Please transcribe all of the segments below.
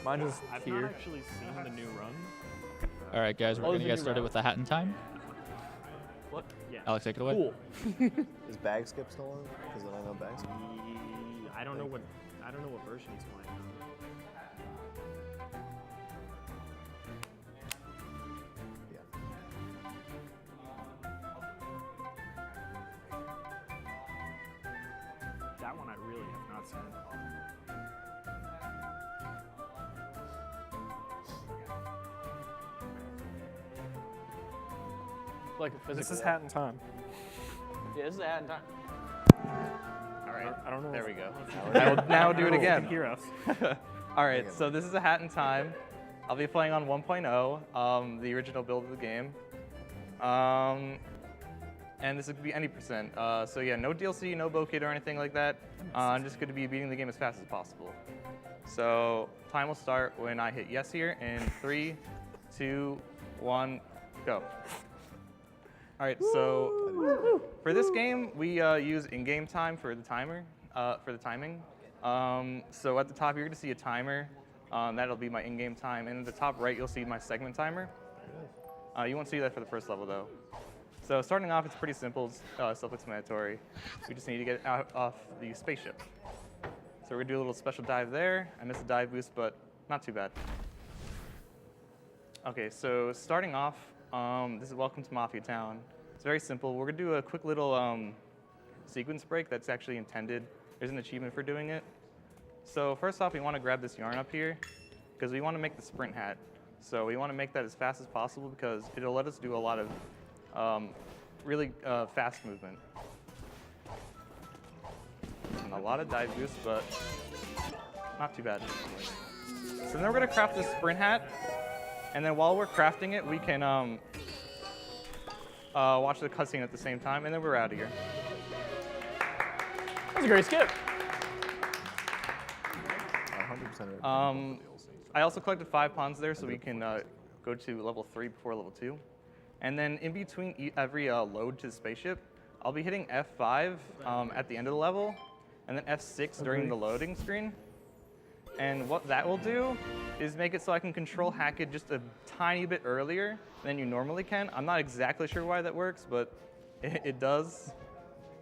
Mine just I've here. not actually seen the new run. All right, guys, we're Oh, going the to get new started round. with the hat in time. What? Yeah. Alex, take it away. Cool. Is bag skip still on? Because then I know bag skip. I don't know what version he's playing on. Yeah. That one I really have not seen. Like a physical. This is hat in time. Yeah, this is a hat in time. All right. I don't know. There we go. Now Now do it You can again. hear us. All right. So this is a hat in time. I'll be playing on 1.0, the original build of the game. And this would be any percent. So yeah, no DLC, no bow kit or anything like that. I'm just going to be beating the game as fast as possible. So time will start when I hit yes here in 3, 2, 1, go. All right, so for this game, we use in-game time for the timer, for the timing. So at the top, you're going to see a timer. That'll be my in-game time. And at the top right, you'll see my segment timer. You won't see that for the first level, though. So starting off, it's pretty simple, self-explanatory. We just need to get out off the spaceship. So we're going to do a little special dive there. I missed a dive boost, but not too bad. OK, so starting off, this is Welcome to Mafia Town. It's very simple. We're going to do a quick little sequence break that's actually intended. There's an achievement for doing it. So first off, we want to grab this yarn up here, because we want to make the sprint hat. So we want to make that as fast as possible, because it'll let us do a lot of really fast movement. And a lot of dive boosts, but not too bad. So then we're going to craft this sprint hat. And then while we're crafting it, we can watch the cutscene at the same time, and then we're out of here. That was a great skip. 100% I also collected 5 pawns there, so we can go to level 3 before level 2. And then in between every load to the spaceship, I'll be hitting F5 at the end of the level, and then F6 during the loading screen. And what that will do is make it so I can control hack it just a tiny bit earlier than you normally can. I'm not exactly sure why that works, but it does.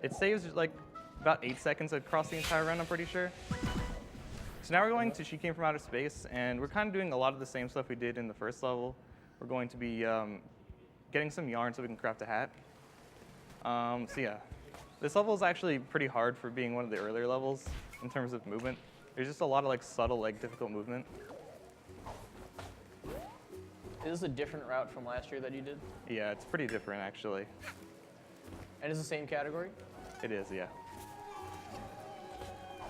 It saves like about 8 seconds across the entire run, I'm pretty sure. So now we're going to She Came From Outer Space, and we're kind of doing a lot of the same stuff we did in the first level. We're going to be getting some yarn so we can craft a hat. So yeah, this level is actually pretty hard for being one of the earlier levels in terms of movement. There's just a lot of like subtle, like difficult movement. Is this a different route from last year that you did? Yeah, it's pretty different actually. And it's the same category? It is, yeah.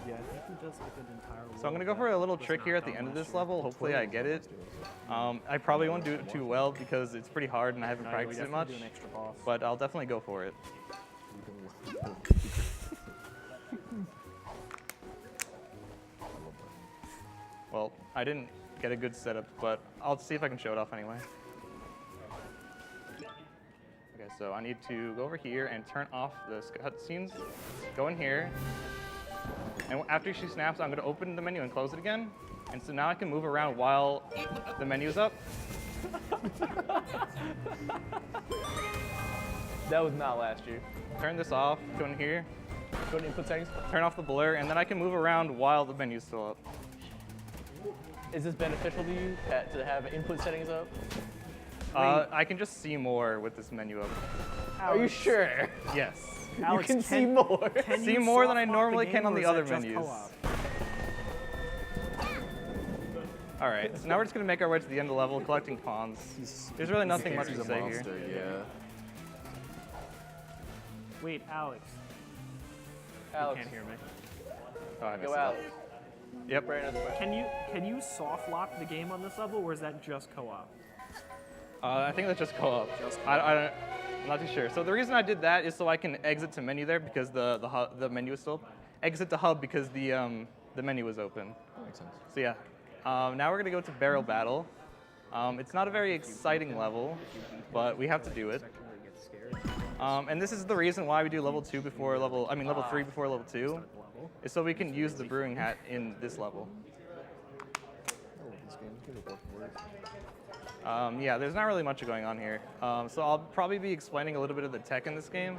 Yeah, I think he does like an entire. So I'm gonna go for a little trick here at the end of this level. Hopefully I get it. I probably won't do it too well because it's pretty hard and I haven't practiced it much. Do an extra boss. But I'll definitely go for it. Well, I didn't get a good setup, but I'll see if I can show it off anyway. Okay, so I need to go over here and turn off the cutscenes. Go in here. And after she snaps, I'm going to open the menu and close it again. And so now I can move around while the menu's up. That was not last year. Turn this off, go in here, Go to input settings. turn off the blur, and then I can move around while the menu's still up. Is this beneficial to you to have input settings up? I can just see more with this menu up. Are you sure? Yes. Alex, you can see more. Can See you more than I soft lock normally the can game, on or the is other that just menus. co-op? All right, so now we're just going to make our way to the end of the level, collecting pawns. There's really nothing much to say here. Yeah. Wait, Alex. Alex, You can't hear me. Oh, I missed go it. out. Yep. Brandon's question. Can you soft lock the game on this level, or is that just co-op? I think that's just co-op. I'm not too sure. So the reason I did that is so I can exit to menu there because the menu is still exit to hub because the menu was open. That makes sense. So yeah, now we're gonna go to barrel battle. It's not a very exciting level, but we have to do it. And this is the reason why we do level 2 before level 3 before level 2, is so we can use the brewing hat in this level. Yeah, there's not really much going on here. So I'll probably be explaining a little bit of the tech in this game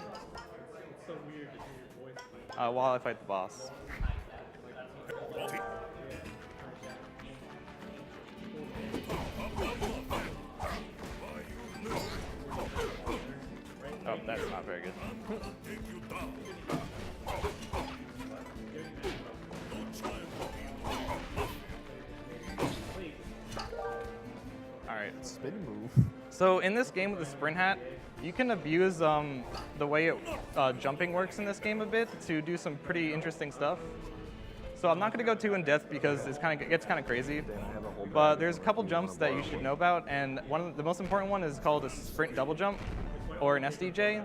while I fight the boss. Oh, that's not very good. All right. Spin move. So in this game with the sprint hat, you can abuse the way jumping works in this game a bit to do some pretty interesting stuff. So I'm not going to go too in depth because it gets kind of crazy. But there's a couple jumps that you should know about, and the most important one is called a sprint double jump, or an SDJ.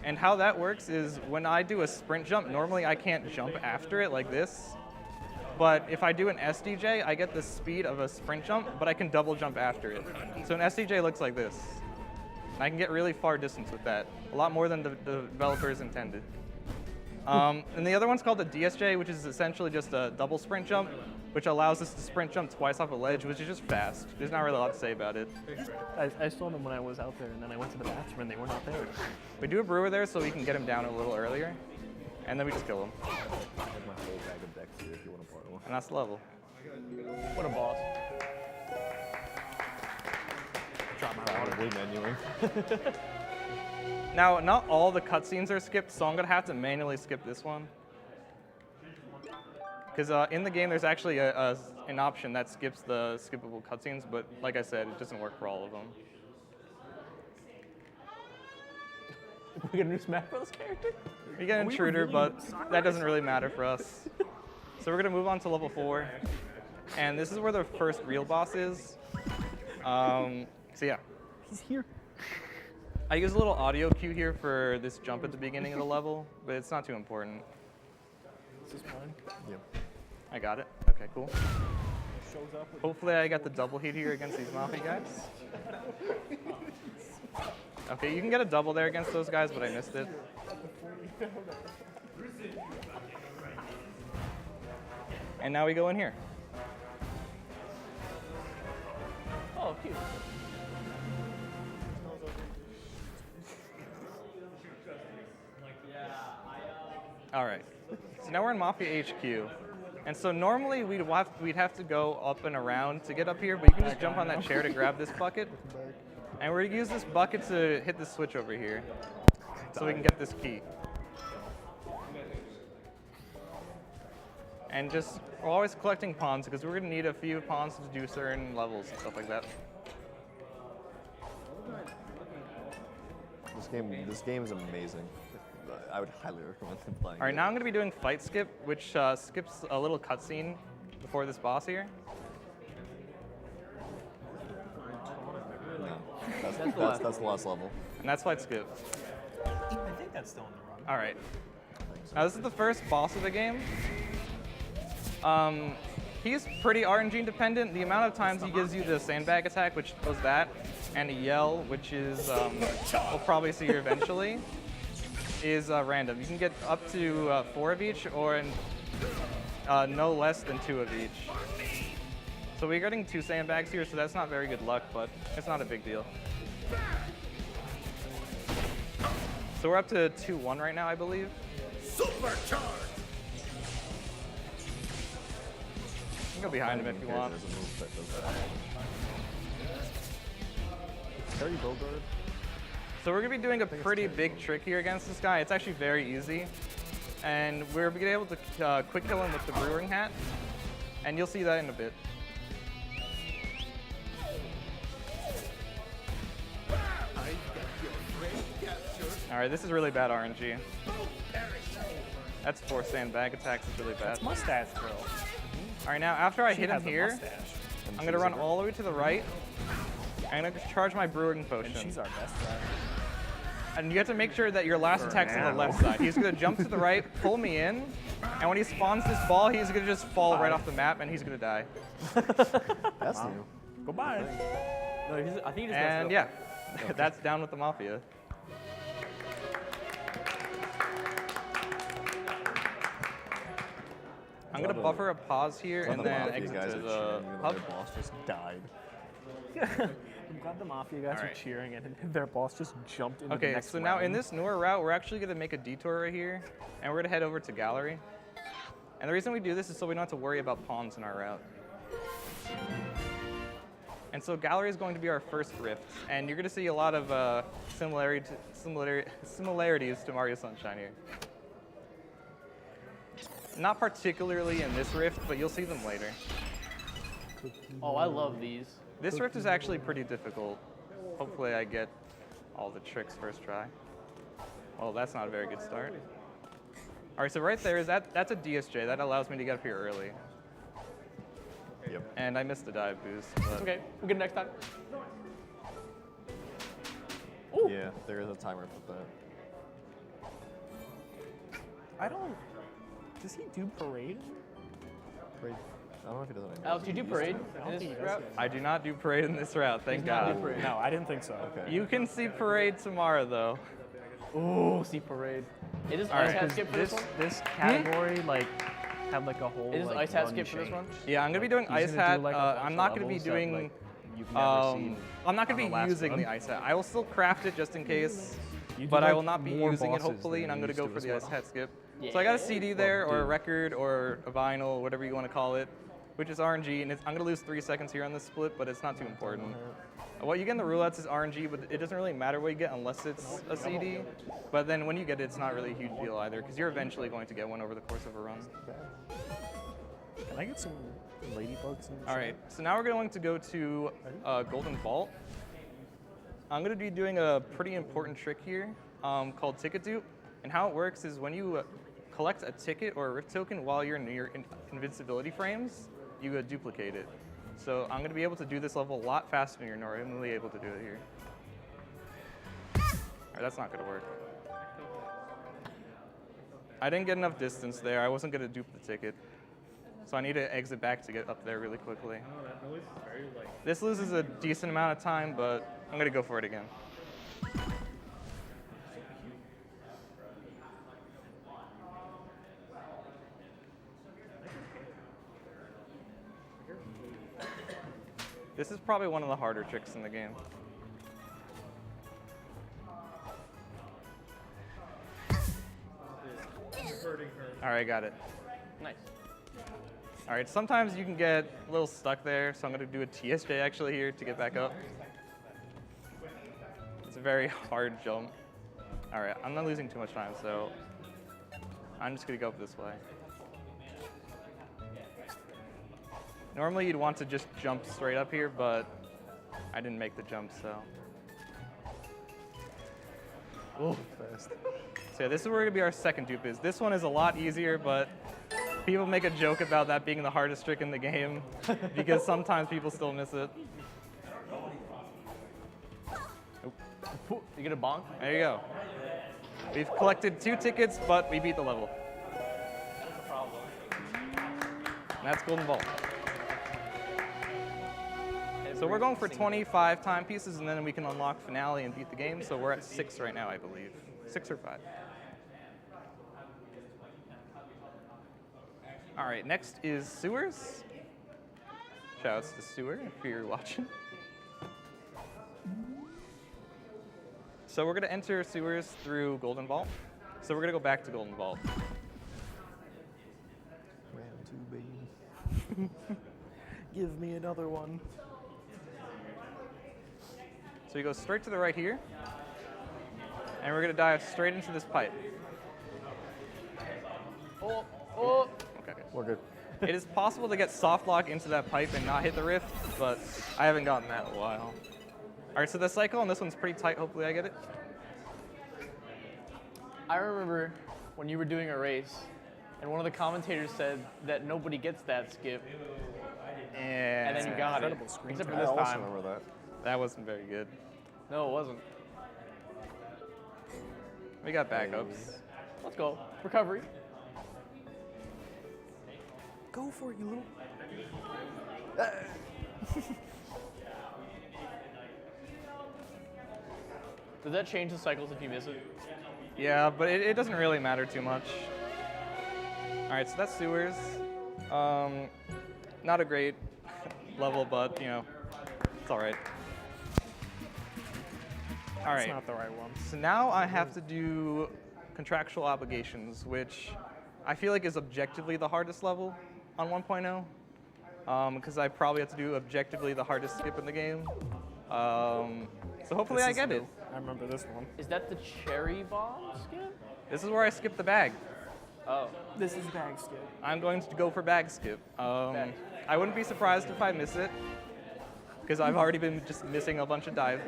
And how that works is when I do a sprint jump, normally I can't jump after it like this. But if I do an SDJ, I get the speed of a sprint jump, but I can double jump after it. So an SDJ looks like this. And I can get really far distance with that, a lot more than the developers intended. And the other one's called the DSJ, which is essentially just a double sprint jump, which allows us to sprint jump twice off a ledge, which is just fast. There's not really a lot to say about it. I saw them when I was out there, and then I went to the bathroom, and they were not there. We do a brewer there so we can get him down a little earlier, and then we just kill him. I have my whole bag of decks here if you want to borrow one. And that's the level. What a boss. Probably menuing. Now, not all the cutscenes are skipped, so I'm going to have to manually skip this one. Because in the game, there's actually an option that skips the skippable cutscenes, but like I said, it doesn't work for all of them. We get a new Smash Bros. Character? You get an intruder, but that doesn't really matter for us. So we're going to move on to level 4. And this is where the first real boss is. So yeah. He's here. I use a little audio cue here for this jump at the beginning of the level, but it's not too important. This is mine. Yep. I got it. Okay, cool. Shows up with Hopefully I got the double hit here against these Mafia guys. Okay, you can get a double there against those guys, but I missed it. And now we go in here. Oh, cute. All right. So now we're in Mafia HQ. And so normally we'd have to go up and around to get up here, but you can just jump on that chair to grab this bucket. And we're gonna use this bucket to hit the switch over here so we can get this key. And just, we're always collecting pawns because we're gonna need a few pawns to do certain levels and stuff like that. This game is amazing. I would highly recommend playing. All right, now I'm gonna be doing Fight Skip, which skips a little cutscene before this boss here. No, that's the last level. And that's Fight Skip. I think that's still in the run. All right. Now this is the first boss of the game. He's pretty RNG dependent. The amount of times he gives you the sandbag attack, which does that, and a yell, which is, we'll probably see here eventually, is random. You can get up to 4 of each, or no less than 2 of each. So we're getting 2 sandbags here, so that's not very good luck, but it's not a big deal. So we're up to 2-1 right now, I believe. Supercharged! You can go behind him if you want. There's a move that does that. Carry Bogard. So we're gonna be doing a pretty big trick here against this guy. It's actually very easy. And we're gonna be able to quick kill him with the brewing hat. And you'll see that in a bit. All right, this is really bad RNG. That's 4 sandbag attacks, it's really bad. That's mustache drill. All right, now after I hit him Has a here, mustache. I'm gonna run all the way to the right. I'm gonna charge my brewing potion. And she's our best friend. And you have to make sure that your last attack's on the left side. He's gonna jump to the right, pull me in, and when he spawns this ball, he's gonna just fall right off the map, and he's gonna die. That's new. Goodbye. No, I think he just And messed yeah, that's down with the Mafia. I'm gonna buffer a pause here and then exit to the hub. boss just died. I'm glad the Mafia guys were Alright. cheering and their boss just jumped into the Okay, next so now in round. this newer route, we're actually going to make a detour right here, and we're going to head over to Gallery. And the reason we do this is so we don't have to worry about pawns in our route. And so Gallery is going to be our first rift, and you're going to see a lot of similarities to Mario Sunshine here. Not particularly in this rift, but you'll see them later. Oh, I love these. This rift is actually pretty difficult. Hopefully I get all the tricks first try. Well, that's not a very good start. All right, so right there, that's a DSJ. That allows me to get up here early. Yep. And I missed the dive boost. But It's okay. We'll get it next time. Yeah, there is a timer for that. I don't. Does he do parade? Great. I don't know if he does it anymore. Alex, you do parade I in don't this think he does route? yet. I do not do parade in this route, thank Does not do God. parade. No, I didn't think so. Okay. You can see parade tomorrow, though. Ooh, see parade. It is All ice right, hat skip for this This one? this category like had like a whole. It is like, ice hat run skip for this chain. one? Yeah, I'm gonna be doing He's ice gonna do, hat. like, a bunch I'm of not gonna be levels that, doing. like, you've never seen I'm not gonna on be the last using run. the ice hat. I will still craft it just in case, You do, but I like, will not be more using it bosses hopefully, than and I'm you gonna go used for to the as ice well. hat skip. So I got a CD there, or a dude. record, or a vinyl, whatever you want to call it, which is RNG, and I'm gonna lose 3 seconds here on this split, but it's not too important. What you get in the roulettes is RNG, but it doesn't really matter what you get unless it's a CD. But then when you get it, it's not really a huge deal either, because you're eventually going to get one over the course of a run. Can I get some ladybugs? In the All right, so now we're going to go to Golden Vault. I'm going to be doing a pretty important trick here called Ticket Dupe. And how it works is when you collect a ticket or a Rift token while you're near invincibility frames, you duplicate it. So I'm going to be able to do this level a lot faster than you're normally able to do it here. All right, that's not going to work. I didn't get enough distance there. I wasn't going to dupe the ticket. So I need to exit back to get up there really quickly. This loses a decent amount of time, but I'm going to go for it again. This is probably one of the harder tricks in the game. All right, got it. Nice. All right, sometimes you can get a little stuck there, so I'm gonna do a TSJ actually here to get back up. It's a very hard jump. All right, I'm not losing too much time, so I'm just gonna go up this way. Normally you'd want to just jump straight up here, but I didn't make the jump, so. Oh, fast. So yeah, this is where gonna be our second dupe is. This one is a lot easier, but people make a joke about that being the hardest trick in the game because sometimes people still miss it. You get a bonk? There you go. We've collected 2 tickets, but we beat the level. And that's Golden Vault. So we're going for 25 timepieces, and then we can unlock Finale and beat the game. So we're at 6 right now, I believe. 6 or 5. All right, next is Sewers. Shoutouts to Sewer if you're watching. So we're gonna enter Sewers through Golden Vault. So we're gonna go back to Golden Vault. Round 2, baby. Give me another one. So you go straight to the right here, and we're gonna dive straight into this pipe. Oh, oh. Okay. We're good. It is possible to get soft lock into that pipe and not hit the rift, but I haven't gotten that in a while. All right, so the cycle on this one's pretty tight. Hopefully I get it. I remember when you were doing a race, and one of the commentators said that nobody gets that skip, and then you got it. Incredible screen Except for I this also time. remember that. That wasn't very good. No, it wasn't. We got backups. Let's go. Recovery. Go for it, you little. Does that change the cycles if you miss it? Yeah, but it doesn't really matter too much. All right, so that's Sewers. Not a great level, but you know, It's all right. All That's right. not the right one. So now I have to do contractual obligations, which I feel like is objectively the hardest level on 1.0, because I probably have to do objectively the hardest skip in the game. So hopefully This I is get new. it. I remember this one. Is that the cherry bomb skip? This is where I skip the bag. Oh. This is bag skip. I'm going to go for bag skip. I wouldn't be surprised if I miss it, because I've already been just missing a bunch of dive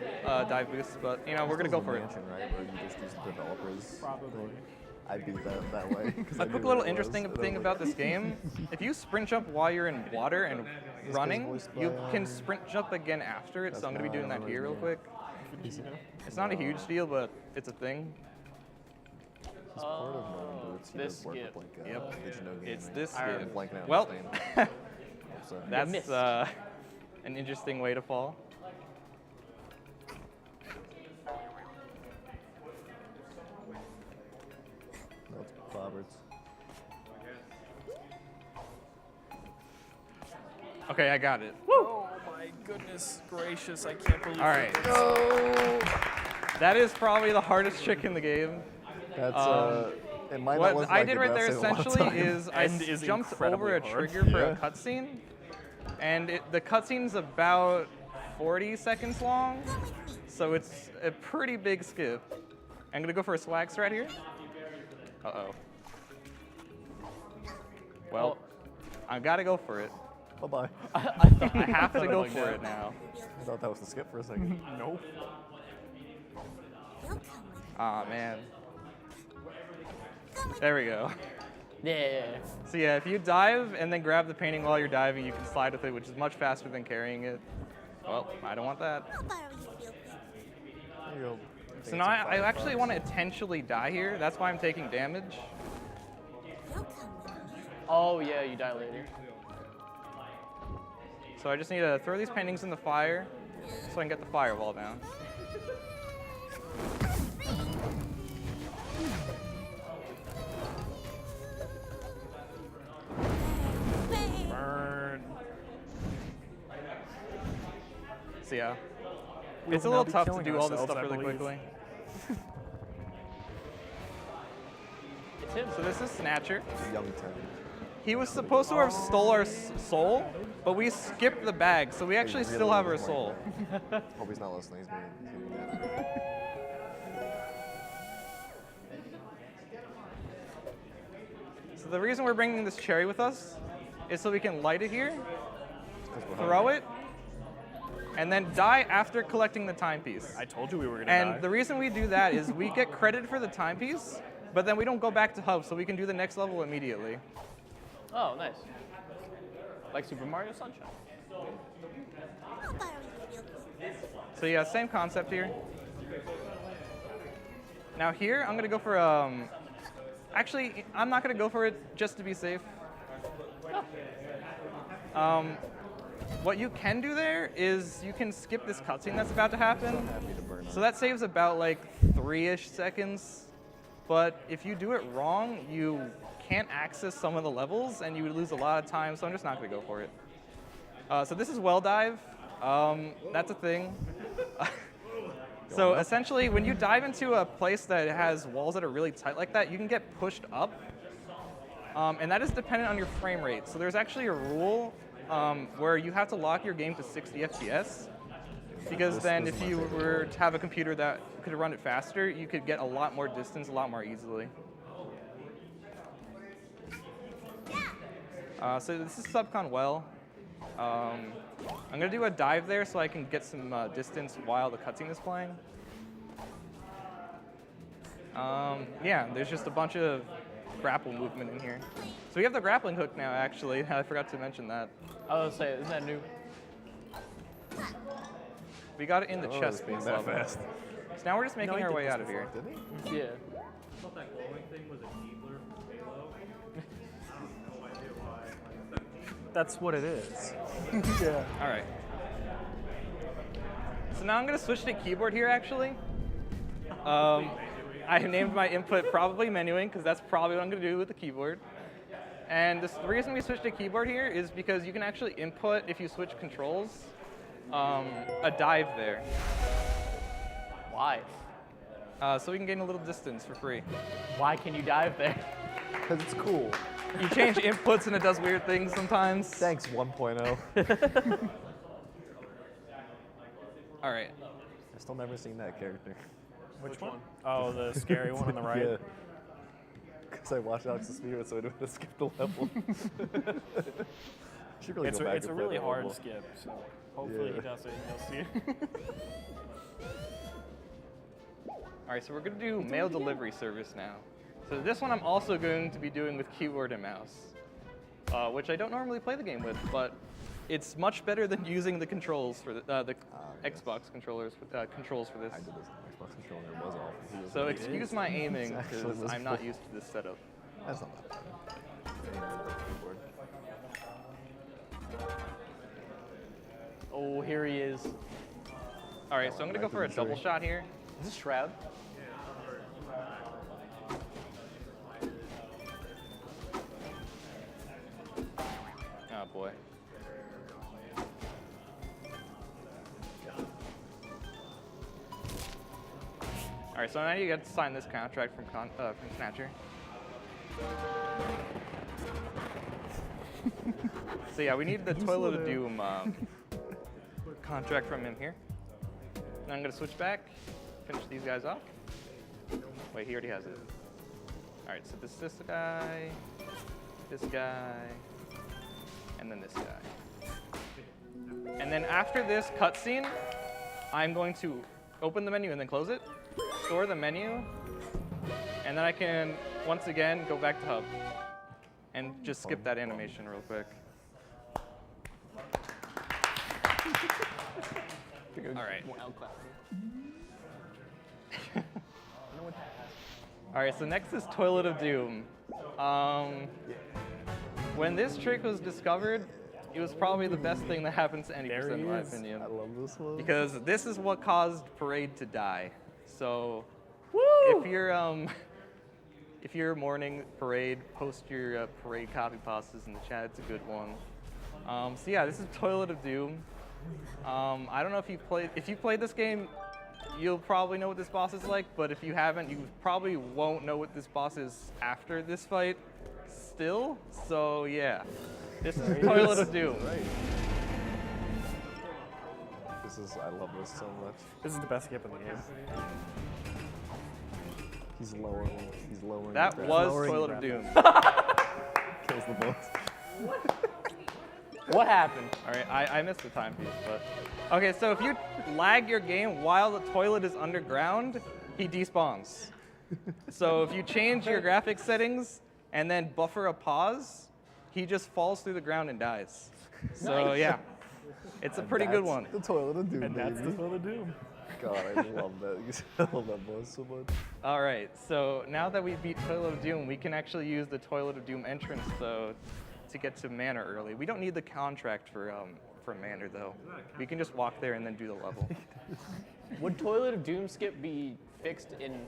boosts, but you know, we're gonna go for it. Mansion, right, where you just use the developers. Probably. I beat that way. 'Cause A knew quick what little it was, interesting and I was thing like, about this game, if you sprint jump while you're in water and running, voiced you by, can sprint jump again after it, so I'm gonna be doing that here real quick. It's not a huge deal, but it's a thing. He's part of Northern Boots. He this does work skip. with like Yep. digital gaming. It's this I'm skip. blanking out Well, his name. So, that's missed. an interesting way to fall. that's Roberts. Okay, I got it. Oh my goodness gracious! I can't believe. All right. That is probably the hardest trick in the game. That's it might not What look I like did it, right but there I've seen it a lot of essentially time. is I And is jumped incredibly over a hard. trigger for a Yeah. cutscene, and the cutscene's about 40 seconds long, so it's a pretty big skip. I'm gonna go for a swag strat here. Uh-oh. Well, I gotta go for it. Bye-bye. I have to go for it now. I thought that was the skip for a second. Nope. Aw, man. There we go. Yeah. So yeah, if you dive and then grab the painting while you're diving, you can slide with it, which is much faster than carrying it. Well, I don't want that. There you go. So now I actually want to intentionally die here. That's why I'm taking damage. Oh yeah, you die later. So I just need to throw these paintings in the fire so I can get the fireball down. Burn. So yeah, We it's a will now little be tough to killing do all this ourselves, stuff I really believe. quickly. It's him. So this is Snatcher. Young Tim. He was supposed to have stole our soul, but we skipped the bag, so we actually still have our soul. Hope he's not listening. He's being So the reason we're bringing this cherry with us is so we can light it here, throw throw it, and then die after collecting the timepiece. I told you we were gonna And die. the reason we do that is we get credit for the timepiece, but then we don't go back to hub, so we can do the next level immediately. Oh, nice. Like Super Mario Sunshine. So yeah, same concept here. Now here, I'm gonna go for, actually, I'm not gonna go for it just to be safe. What you can do there is you can skip this cutscene that's about to happen. happy to burn So that saves about like 3-ish seconds. But if you do it wrong, you can't access some of the levels and you would lose a lot of time, so I'm just not gonna go for it. So this is well dive. That's a thing. So essentially, when you dive into a place that has walls that are really tight like that, you can get pushed up. And that is dependent on your frame rate. So there's actually a rule where you have to lock your game to 60 FPS. Because then if you were to have a computer that could run it faster, you could get a lot more distance a lot more easily. So this is SelfConwell. I'm gonna do a dive there so I can get some distance while the cutscene is playing. Yeah, there's just a bunch of grapple movement in here. So we have the grappling hook now, actually. I forgot to mention that. I was gonna say, isn't that new? We got it in the Oh, chest it's being space that level. fast. So now we're just making he our did way this out of here. Did he? Yeah. thought that glowing thing was a Keebler from Halo. I have no idea why. That's what it is. Yeah. All right. So now I'm gonna switch to keyboard here, actually. I named my input probably menuing, because that's probably what I'm gonna do with the keyboard. And the reason we switched to keyboard here is because you can actually input if you switch controls. a dive there. Why? So we can gain a little distance for free. Why can you dive there? Because it's cool. You change inputs and it does weird things sometimes. Thanks, 1.0. All right. I've still never seen that character. Which one? Oh, the scary one on the right. Yeah. Because I watched Alex the Spirit, so I didn't want to skip the level. Should really It's go a, back it's a and play really that hard level. skip, so hopefully Yeah. he does it and you'll see it. All right, so we're gonna do mail delivery service now. So this one I'm also going to be doing with keyboard and mouse, which I don't normally play the game with, but it's much better than using the controls for the Xbox controllers controls for this. I did this on Xbox controller, it was awful. He was So like, excuse my aiming Actually, because was I'm not full. used to this setup. That's not that bad. Aim with the keyboard. Oh, here he is. All right, so I'm gonna go for a double shot here. Is this Shroud? Oh boy. All right, so now you get to sign this contract from Snatcher. So yeah, we need the Toilet of Doom contract from him here. And I'm gonna switch back, finish these guys off. Wait, he already has it. All right, so this guy, and then this guy. And then after this cutscene, I'm going to open the menu and then close it, store the menu, and then I can, once again, go back to Hub and just skip that animation real quick. All right. All right, so next is Toilet of Doom. When this trick was discovered, it was probably the best thing that happened to any There person, he in my is. opinion. I love this one. Because this is what caused Parade to die. So if you're mourning Parade, post your Parade copy pastas in the chat. It's a good one. So yeah, this is Toilet of Doom. I don't know if you played this game, you'll probably know what this boss is like, but if you haven't, you probably won't know what this boss is after this fight still. So yeah, this is Toilet of Doom. Right. I love this so much. This is the best skip in the game. He's lowering. That the was Lowering Toilet the of Doom. kills the boss. What happened? All right, I missed the timepiece, but okay. So if you lag your game while the toilet is underground, he despawns. So if you change your graphics settings and then buffer a pause, he just falls through the ground and dies. So yeah, it's a pretty good one. The Toilet of Doom, And that's the baby. Toilet of Doom. God, I love that. I love that boss so much. All right, so now that we beat Toilet of Doom, we can actually use the Toilet of Doom entrance though to get to Manor early. We don't need the contract for Manor though. We can just walk there and then do the level. Would Toilet of Doom skip be fixed in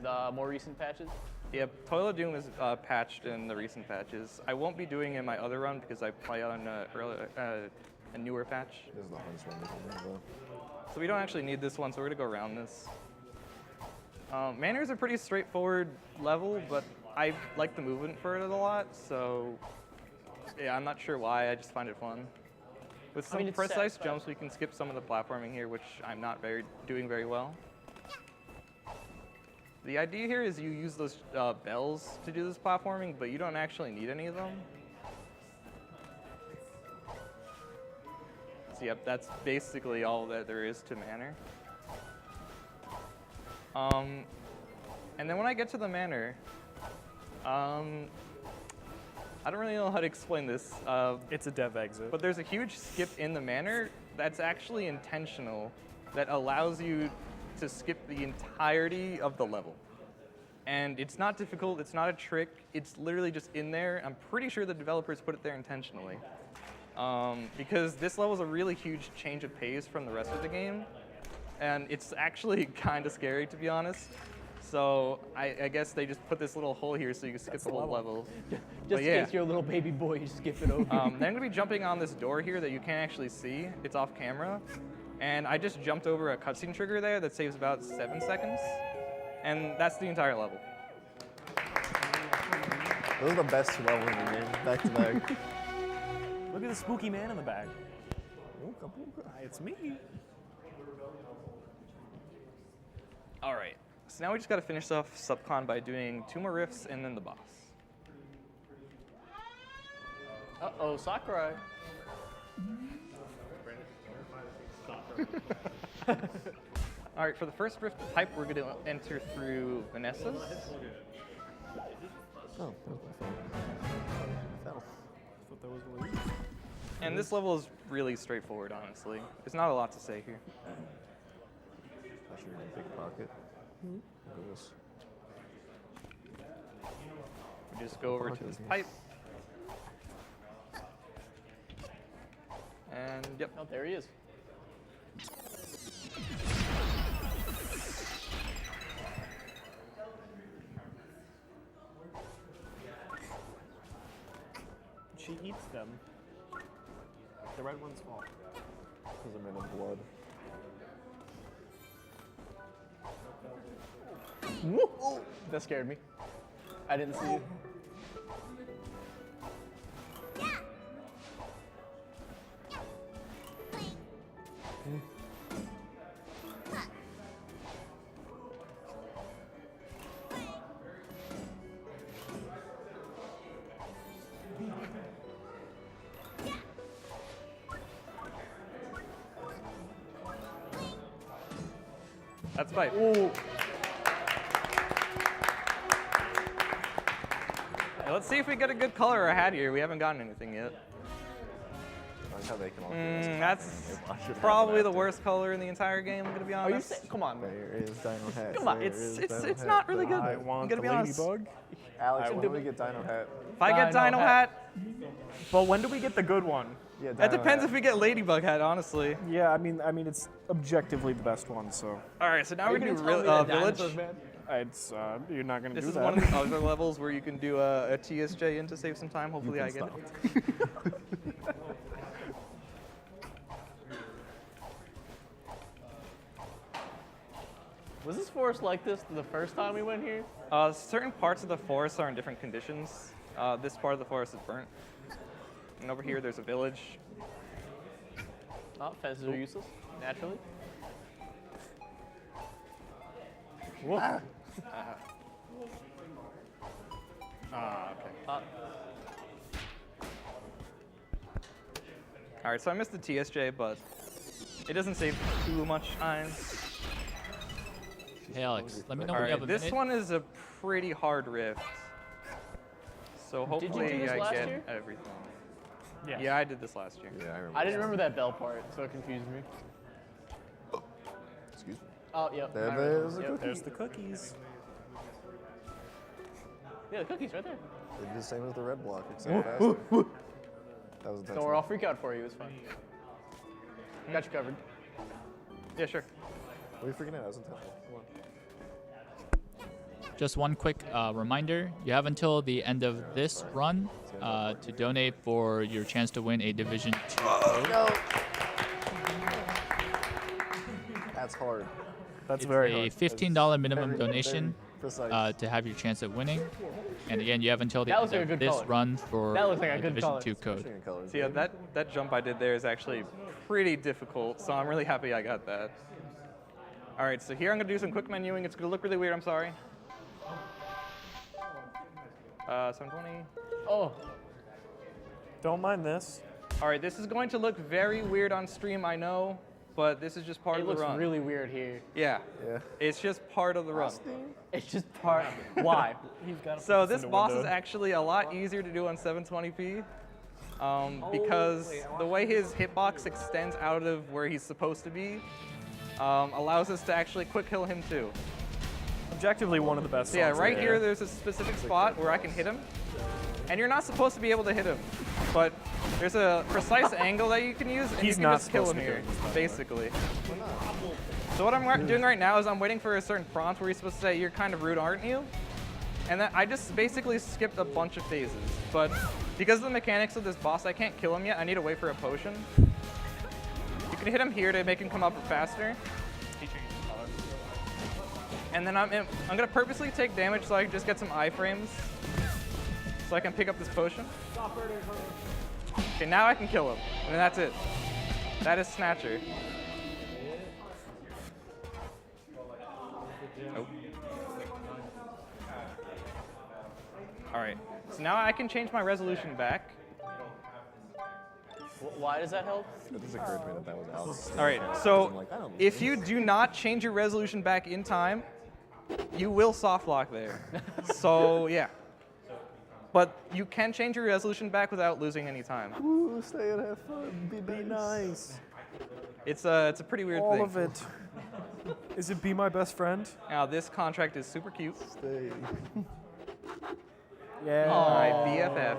the more recent patches? Yep, Toilet of Doom is patched in the recent patches. I won't be doing it in my other run because I play on a newer patch. This is the hardest one to come in, So we don't actually need this one, so we're gonna go around this. Manor is a pretty straightforward level, but I like the movement for it a lot, so yeah, I'm not sure why, I just find it fun. With some it's precise satisfying. jumps, we can skip some of the platforming here, which I'm not doing very well. The idea here is you use those bells to do this platforming, but you don't actually need any of them. So yep, that's basically all that there is to Manor. And then when I get to the Manor, I don't really know how to explain this, It's a dev exit. but there's a huge skip in the Manor that's actually intentional that allows you to skip the entirety of the level. And it's not difficult, it's not a trick, it's literally just in there. I'm pretty sure the developers put it there intentionally. Because this level is a really huge change of pace from the rest of the game. And it's actually kind of scary, to be honest. So I guess they just put this little hole here so you can skip the whole level. Just in case you're a little baby boy, you skip it over. Then I'm going to be jumping on this door here that you can't actually see. It's off camera. And I just jumped over a cutscene trigger there that saves about 7 seconds. And that's the entire level. Those are the best 2 levels in the game, back to back. Look at the spooky man in the back. It's me. All right. So now we just got to finish off SubCon by doing 2 more rifts and then the boss. Uh-oh, Sakurai. All right, for the first rift type, we're going to enter through Vanessa's. Oh, that was my phone. Fell. Thought that was really easy. And this level is really straightforward, honestly. There's not a lot to say here. I should really pick a pocket. Look at this. We just go over to this pipe. And yep. Oh, there he is. She eats them. The red ones fall. Because they're made of blood. Woo! That scared me. I didn't see it. That's pipe. Ooh. Now let's see if we get a good color or a hat here. We haven't gotten anything yet. That's how they can all do this. That's probably the worst color in the entire game, I'm gonna be Are you honest. saying? Come on, man. There is Dino Hat. Come on, There It's is it's Dino it's Hat. not really good. I I'm want gonna the be honest. ladybug. Alex, I when do we get Dino Hat? If I get Dino Dino hat. Hat, But when do we get the good one? Yeah, that Dino depends Hat. if we get Ladybug Hat, honestly. Yeah, I mean it's objectively the best one. So All right, so now Are we're you gonna do gonna tell me that Village. dinosaurs, man? it's you're not gonna This do is that. one of the other levels where you can do a TSJ in to save some time. Hopefully I get it. Was this forest like this the first time we went here? Certain parts of the forest are in different conditions. This part of the forest is burnt. And over here, there's a village. Oh, fences are useless, naturally. Okay. All right, so I missed the TSJ, but it doesn't save too much time. Hey, Alex, let me know All when you right, have a this minute. one is a pretty hard rift. So Did you do hopefully this I last get year? everything. Yeah. Yeah, I did this last year. Yeah, I remember. I didn't remember that bell part, so it confused me. Excuse me. Oh, yep. I remember. There's the Yep. cookie. There's the cookies. Yeah, the cookie's right there. They did the same as the red block, except faster. That was Don't intentional. worry, I'll freak out for you. It's fine. Got you covered. Yeah, sure. What are you freaking out? That was intentional. Come on. Just one quick reminder, you have until the end of this run to donate for your chance to win a Division 2 code. No. That's hard. That's It's very a hard. $15 minimum Very- donation very precise. to have your chance at winning. And again, you have until the That looks end like a of good this color. run for That looks like a a good Division color. 2 code. Especially in colors. So yeah, that jump I did there is actually pretty difficult, so I'm really happy I got that. All right, so here I'm gonna do some quick menuing. It's gonna look really weird, I'm sorry. 720. Oh, Don't mind this. All right, this is going to look very weird on stream, I know, but this is just part it of the looks run. really weird here. Yeah, Yeah. it's just part of the run. It's just part. Why? He's got. So this boss is actually a lot easier to do on 720p because the way his hitbox extends out of where he's supposed to be allows us to actually quick kill him too. objectively one of the best. So yeah, songs right in here there. there's a specific spot where I can hit him. And you're not supposed to be able to hit him, but there's a precise angle that you can use, and He's you can not just kill him supposed to here, do it. basically. So what I'm doing right now is I'm waiting for a certain prompt where you're supposed to say, you're kind of rude, aren't you? And then I just basically skipped a bunch of phases. But because of the mechanics of this boss, I can't kill him yet. I need to wait for a potion. You can hit him here to make him come up faster. And then I'm gonna purposely take damage so I can just get some iframes. So I can pick up this potion. Okay, now I can kill him. And that's it. That is Snatcher. Nope. Alright, so now I can change my resolution back. Why does that help? It just occurred to me that was Alex. Alright, so if you do not change your resolution back in time, you will soft lock there. So yeah. But you can change your resolution back without losing any time. Woo, stay and have fun. Be nice. It's a pretty weird thing. All of it. Is it Be My Best Friend? Now this contract is super cute. Stay. Yeah. Alright, BFF.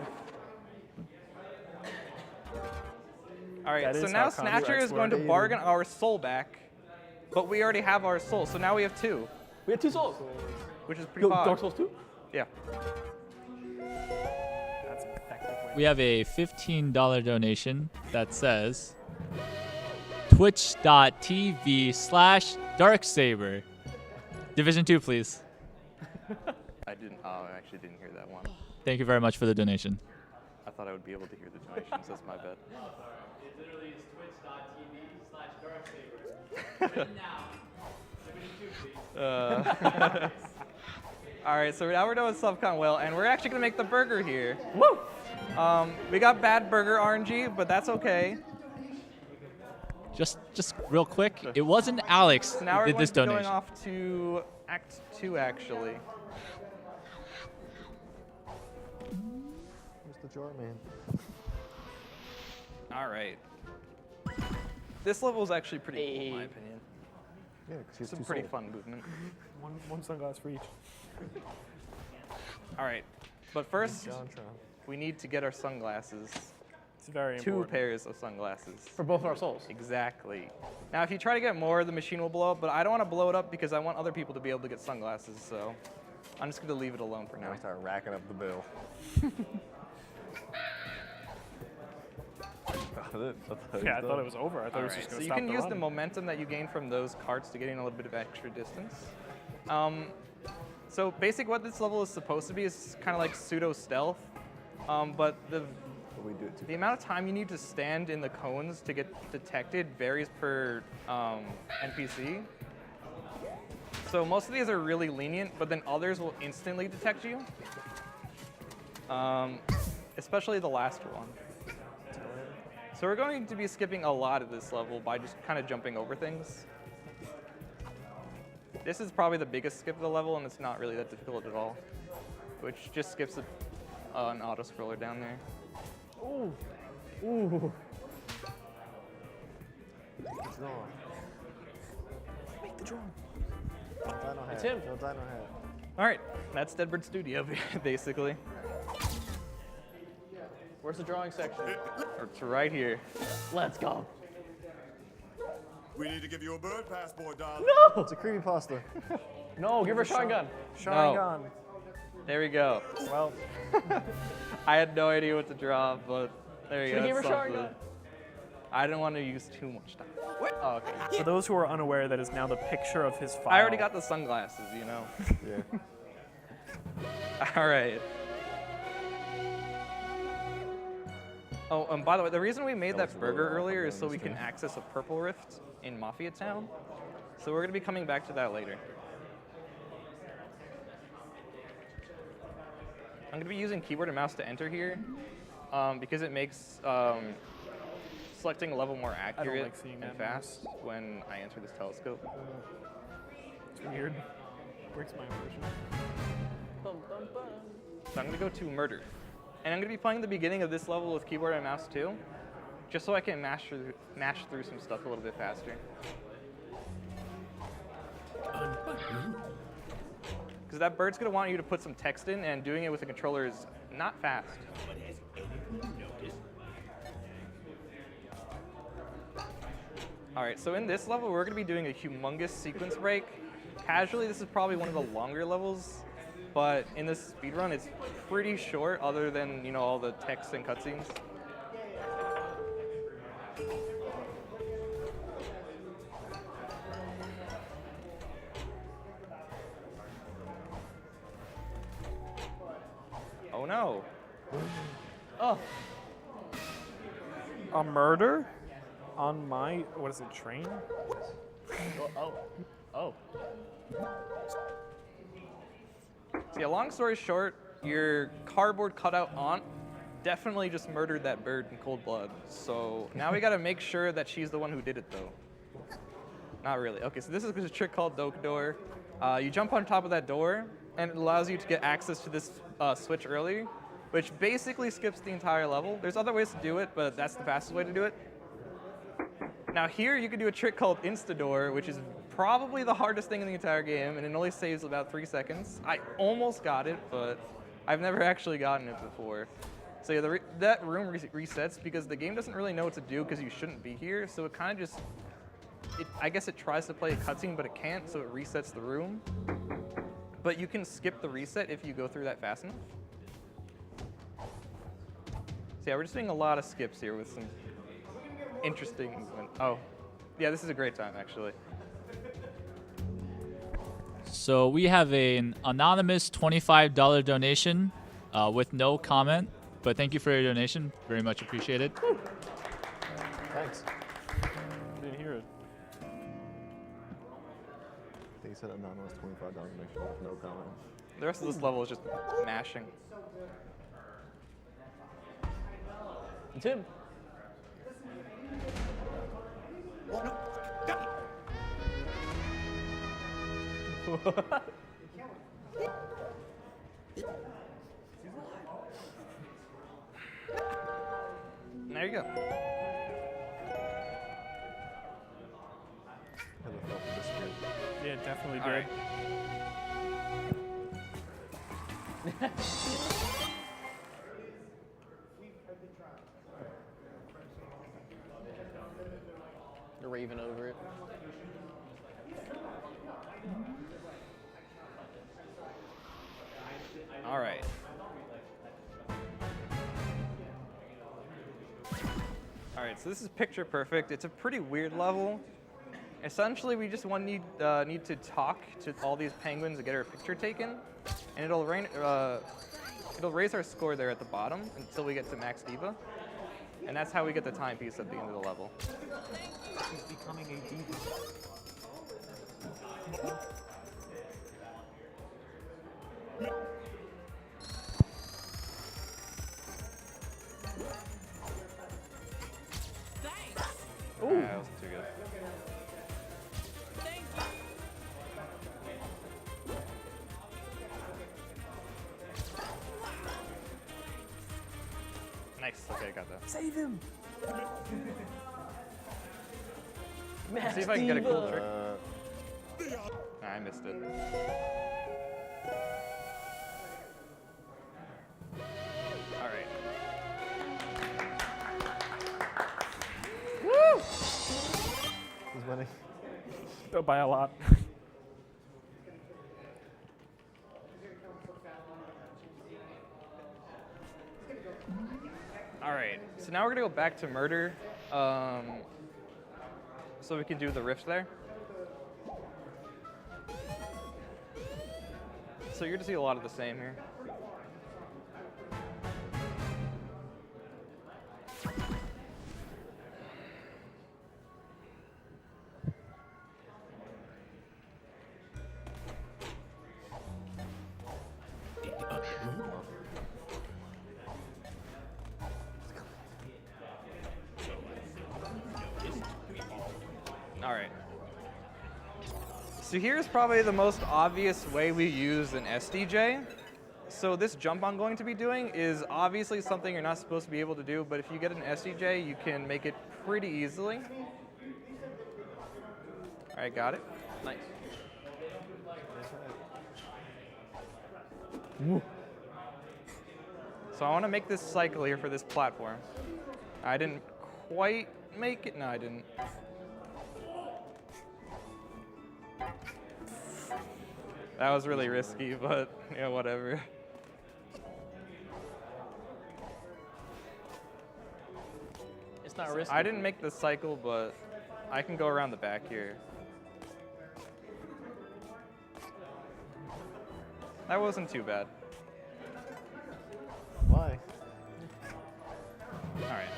Alright, That so is now how Snatcher contracts is going to work. bargain our soul back, but we already have our soul, so now we have 2, We have 2 souls. which is pretty hot. Dark Souls 2? Yeah. That's effectively. We have a $15 donation that says twitch.tv/Darksaber. Division 2, please. I actually didn't hear that one. Thank you very much for the donation. I thought I would be able to hear the donations, that's my bad. It literally is twitch.tv/Darksaber. Now. Alright, so now we're done with SelfConwell, and we're actually gonna make the burger here. Woo! We got bad burger RNG, but that's okay. Just real quick, it wasn't Alex So now who we're did going this to be going donation. off to Act 2, actually. Where's the jar, man? Alright. This level is actually pretty cool, in my opinion. Yeah, because he has Some 2 pretty souls. fun movement. One sunglass for each. Alright, but first, Jontron. we need to get our sunglasses. It's very 2 important. pairs of sunglasses. For both of our souls. Exactly. Now, if you try to get more, the machine will blow up, but I don't want to blow it up because I want other people to be able to get sunglasses, so I'm just going to leave it alone for now. Now we start racking up the bill. Yeah, I thought it was over. I thought it was just So going to you stop can the use run. the momentum that you gain from those carts to getting a little bit of extra distance. So basically what this level is supposed to be is kind of like pseudo stealth, but But we do it too. the amount of time you need to stand in the cones to get detected varies per NPC. So most of these are really lenient, but then others will instantly detect you. Especially the last one. So we're going to be skipping a lot of this level by just kind of jumping over things. This is probably the biggest skip of the level, and it's not really that difficult at all. Which just skips an auto-scroller down there. Ooh. Ooh. Draw. Make the draw. Dino hat. It's him. No dino hat. All right, that's Deadbird Studio, basically. Where's the drawing section? It's right here. Let's go. We need to give you a bird passport, darling. No! It's a creepypasta. No, give her a shotgun. Sharingan. There we go. Well, I had no idea what to draw, but there you Should've go. gave her that's something. shotgun. I didn't want to use too much time. Oh, okay. for those who are unaware, that is now the picture of his file. I already got the sunglasses, you know. Yeah. All right. Oh, and by the way, the reason we made that burger earlier is so we can access a purple rift in Mafia Town. So we're going to be coming back to that later. I'm going to be using keyboard and mouse to enter here because it makes selecting a level more accurate like seeing and that fast when I enter this telescope. It's weird. Breaks my immersion. Bum, bum, bum. So I'm going to go to murder. And I'm going to be playing the beginning of this level with keyboard and mouse too, just so I can mash through some stuff a little bit faster. Because that bird's going to want you to put some text in, and doing it with a controller is not fast. All right, so in this level, we're gonna be doing a humongous sequence break. Casually, this is probably one of the longer levels, but in this speedrun, it's pretty short other than, you know, all the text and cutscenes. Oh no. Oh, A murder on my, what is it, train? oh. So yeah, long story short, your cardboard cutout aunt definitely just murdered that bird in cold blood. So now we gotta make sure that she's the one who did it though. Not really. Okay, so this is a trick called Doke Door. You jump on top of that door, and it allows you to get access to this switch early, which basically skips the entire level. There's other ways to do it, but that's the fastest way to do it. Now here you can do a trick called Insta-Door, which is probably the hardest thing in the entire game, and it only saves about 3 seconds. I almost got it, but I've never actually gotten it before. So yeah, that room resets because the game doesn't really know what to do because you shouldn't be here, so it kind of just, I guess it tries to play a cutscene, but it can't, so it resets the room. But you can skip the reset if you go through that fast enough. So yeah, we're just doing a lot of skips here with some interesting movement. Oh, yeah, this is a great time, actually. So we have an anonymous $25 donation with no comment, but thank you for your donation. Very much appreciated. Thanks. Didn't hear it. They said anonymous $25 donation with no comment. The rest of this level is just mashing. It's him. There you go. Have a felt this good. Yeah, it definitely All did. right. You're raving over it. All right. All right, so this is picture perfect. It's a pretty weird level. Essentially, we just need to talk to all these penguins to get our picture taken, and it'll raise our score there at the bottom until we get to max diva, and that's how we get the timepiece at the end of the level. He's becoming a diva. Ooh. That wasn't too good. Nice. Okay, I got that. Save him! Let's see if I can get a cool trick. Nah, I missed it. All right. Woo! Who's winning? Oh, by a lot. All right. So now we're gonna go back to murder, so we can do the rift there. So you're gonna see a lot of the same here. All right. So here's probably the most obvious way we use an SDJ. So this jump I'm going to be doing is obviously something you're not supposed to be able to do, but if you get an SDJ, you can make it pretty easily. All right, got it? Nice. So I want to make this cycle here for this platform. I didn't quite make it. No, I didn't. That was really risky, but yeah, whatever. It's not risky. I didn't make the cycle, but I can go around the back here. That wasn't too bad. Why? All right.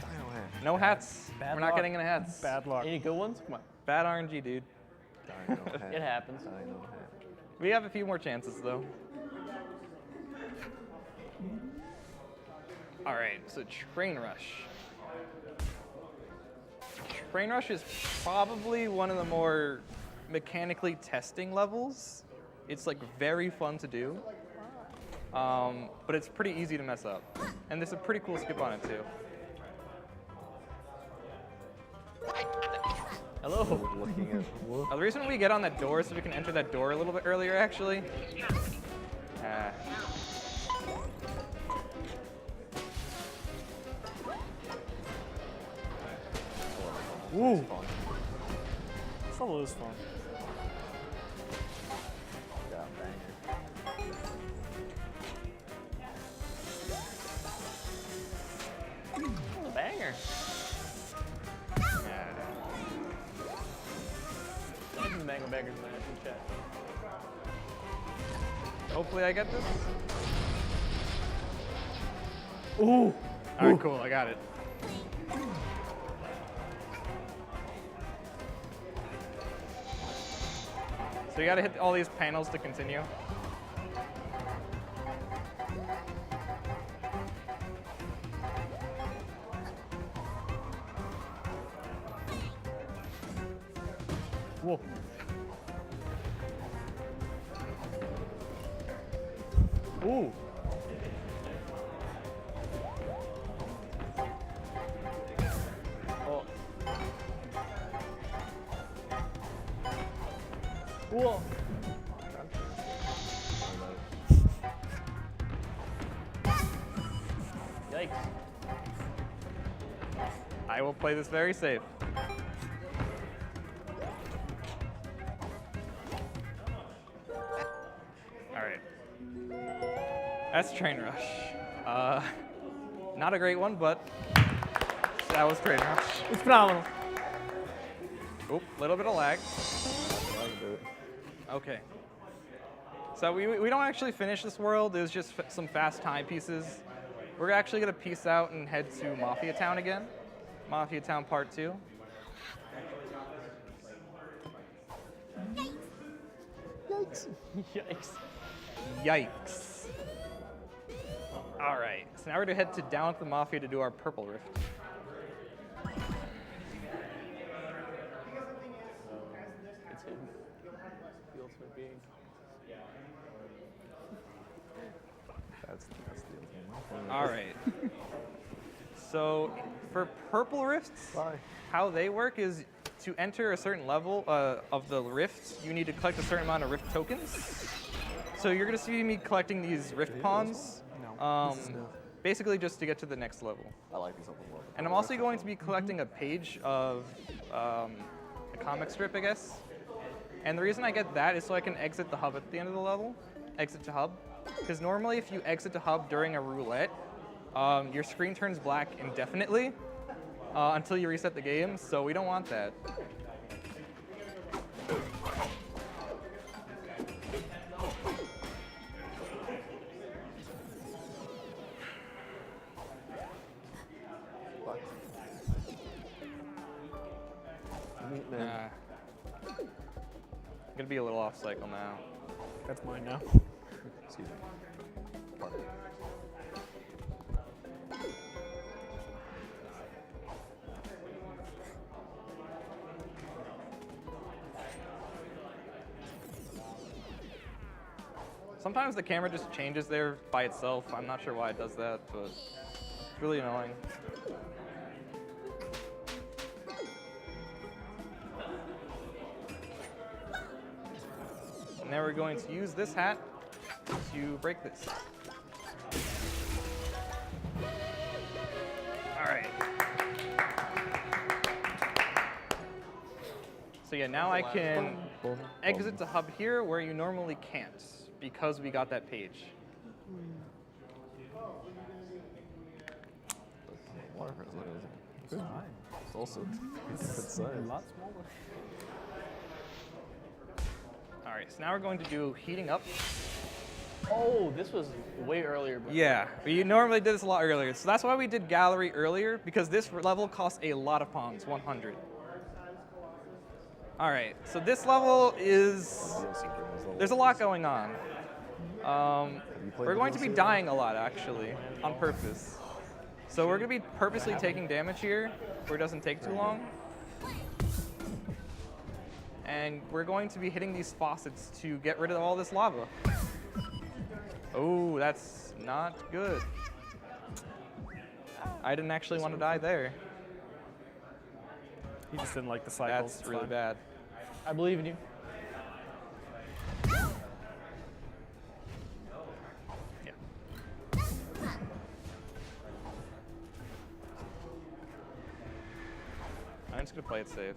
Dino hat. No hats. Bad We're not luck. getting any hats. Bad luck. Any good ones? Come on. Bad RNG, dude. Dino hat. It happens. Dino hat. We have a few more chances, though. All right, so Train Rush. Train Rush is probably one of the more mechanically testing levels. It's like very fun to do, but it's pretty easy to mess up. And there's a pretty cool skip on it too. Hello. Looking at what? The reason we get on that door is so we can enter that door a little bit earlier, actually. Ooh. This level is fun. Yeah, banger. A banger. Some mango bangers in the chat. Hopefully I get this. Ooh. All right, cool, I got it. So you gotta hit all these panels to continue. Whoa. Ooh. Oh. Whoa. Yikes. I will play this very safe. All right. That's Train Rush. Not a great one, but that was Train Rush. It's phenomenal. Oop, little bit of lag. I can do it. Okay. So we don't actually finish this world. It was just some fast timepieces. We're actually gonna peace out and head to Mafia Town again. Mafia Town Part 2. Yikes. Yikes. All right, so now we're gonna head to down at the Mafia to do our Purple Rift. It's him. The ultimate being. That's the ultimate. All right. So for Purple Rifts, Bye. how they work is to enter a certain level of the rift, you need to collect a certain amount of rift tokens. So you're gonna see me collecting these rift pawns, basically just to get to the next level. I like these open world. And I'm also going to be collecting a page of a comic strip, I guess. And the reason I get that is so I can exit the hub at the end of the level, exit to hub. Because normally if you exit to hub during a roulette, your screen turns black indefinitely until you reset the game, so we don't want that. I'm gonna be a little off cycle now. That's mine now. Excuse me. Sometimes the camera just changes there by itself. I'm not sure why it does that, but it's really annoying. And now we're going to use this hat to break this. yeah, now I can exit the hub here where you normally can't because we got that page. Water is good. It's also good size. A lot smaller. All right, so now we're going to do heating up. Oh, this was way earlier. But Yeah, we normally did this a lot earlier. So that's why we did gallery earlier, because this level costs a lot of pawns, 100. All right, so this level is, there's a lot going on. We're going to be dying a lot, actually, on purpose. So we're going to be purposely taking damage here, where it doesn't take too long. And we're going to be hitting these faucets to get rid of all this lava. Oh, that's not good. I didn't actually want to die there. He just didn't like the cycles. That's It's really fine. bad. I believe in you. Yeah. I'm just gonna play it safe.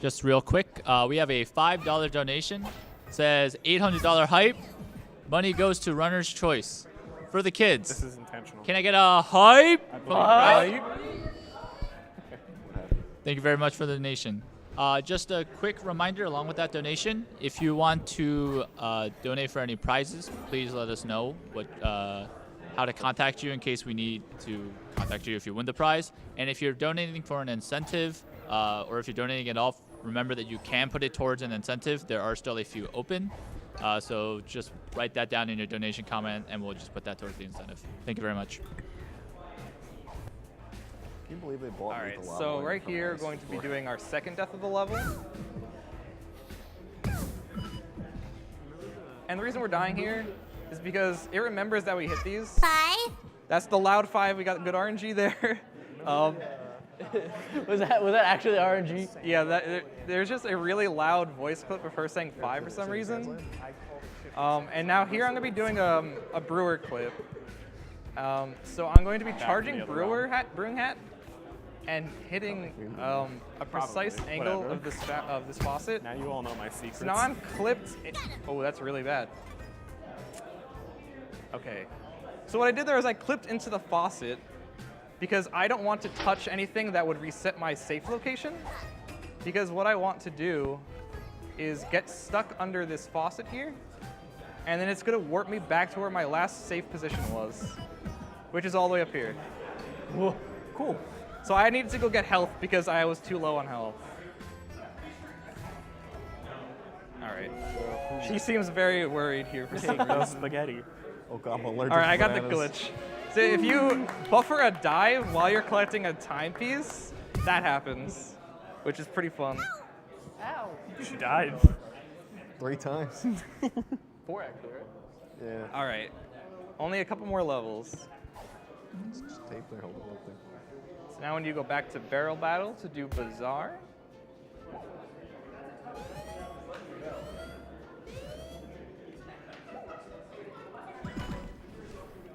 Just real quick, we have a $5 donation. It says $800 hype. Money goes to runner's choice for the kids. This is intentional. Can I get a hype? I from believe the crowd? Hype. Thank you very much for the donation. Just a quick reminder along with that donation, if you want to donate for any prizes, please let us know how to contact you in case we need to contact you if you win the prize. And if you're donating for an incentive, or if you're donating at all, remember that you can put it towards an incentive. There are still a few open. So just write that down in your donation comment and we'll just put that towards the incentive. Thank you very much. Can you believe they bought All right, lethal so lava right from here, we're us going to be before? doing our second death of the level. And the reason we're dying here is because it remembers that we hit these. 5. That's the loud 5. We got good RNG there. Was that actually RNG? Yeah, there's just a really loud voice clip of her saying 5 for some reason. And now here I'm going to be doing a brewer clip. So I'm going to be charging brewing hat and hitting a precise Probably. angle Whatever. of this faucet. Now you all know my secrets. So now I'm clipped. Oh, that's really bad. Okay. So what I did there is I clipped into the faucet because I don't want to touch anything that would reset my safe location. Because what I want to do is get stuck under this faucet here, and then it's gonna warp me back to where my last safe position was, which is all the way up here. Whoa, cool. So I needed to go get health because I was too low on health. All right. She seems very worried here for some No reason. spaghetti. Okay, I'm allergic All right, to I got the bananas. glitch. So if you buffer a dive while you're collecting a timepiece, that happens, which is pretty fun. Ow. She died. 3 times. 4 actually, right? Yeah. All right, only a couple more levels. Just tape there, hold it up there. So now when you go back to barrel battle to do bazaar.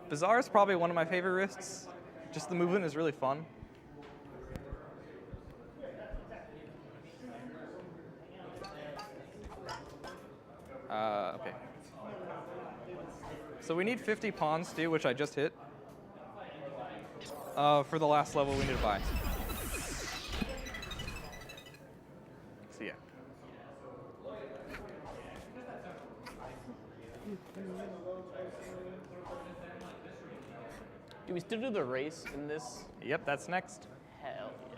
Bazaar is probably one of my favorite risks. Just the movement is really fun. Okay. So we need 50 pawns too, which I just hit. For the last level, we need to buy. So yeah. Do we still do the race in this? Yep, that's next. Hell yeah.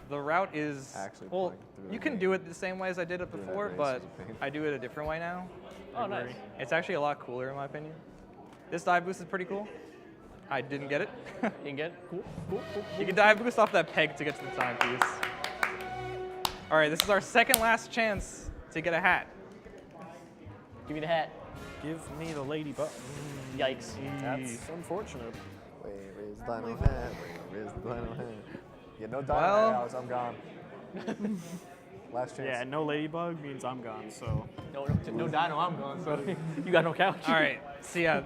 The route is, Actually well, playing through you the can game. do it the same way as I did it Doing that before, race but is a pain. I do it a different way now. Oh, nice. It's actually a lot cooler in my opinion. This dive boost is pretty cool. I didn't get it. You can get it? Cool, cool, cool. You can dive boost off that peg to get to the timepiece. All right, this is our second last chance to get a hat. Give me the hat. Give me the ladybug. Yikes. That's unfortunate. Where is the dino hat? Where is the dino hat? Yeah, no dino Well- hat, Alex. I'm gone. Last chance. Yeah, no ladybug means I'm gone, so. No dino, I'm gone, so you got no couch. All right, so yeah,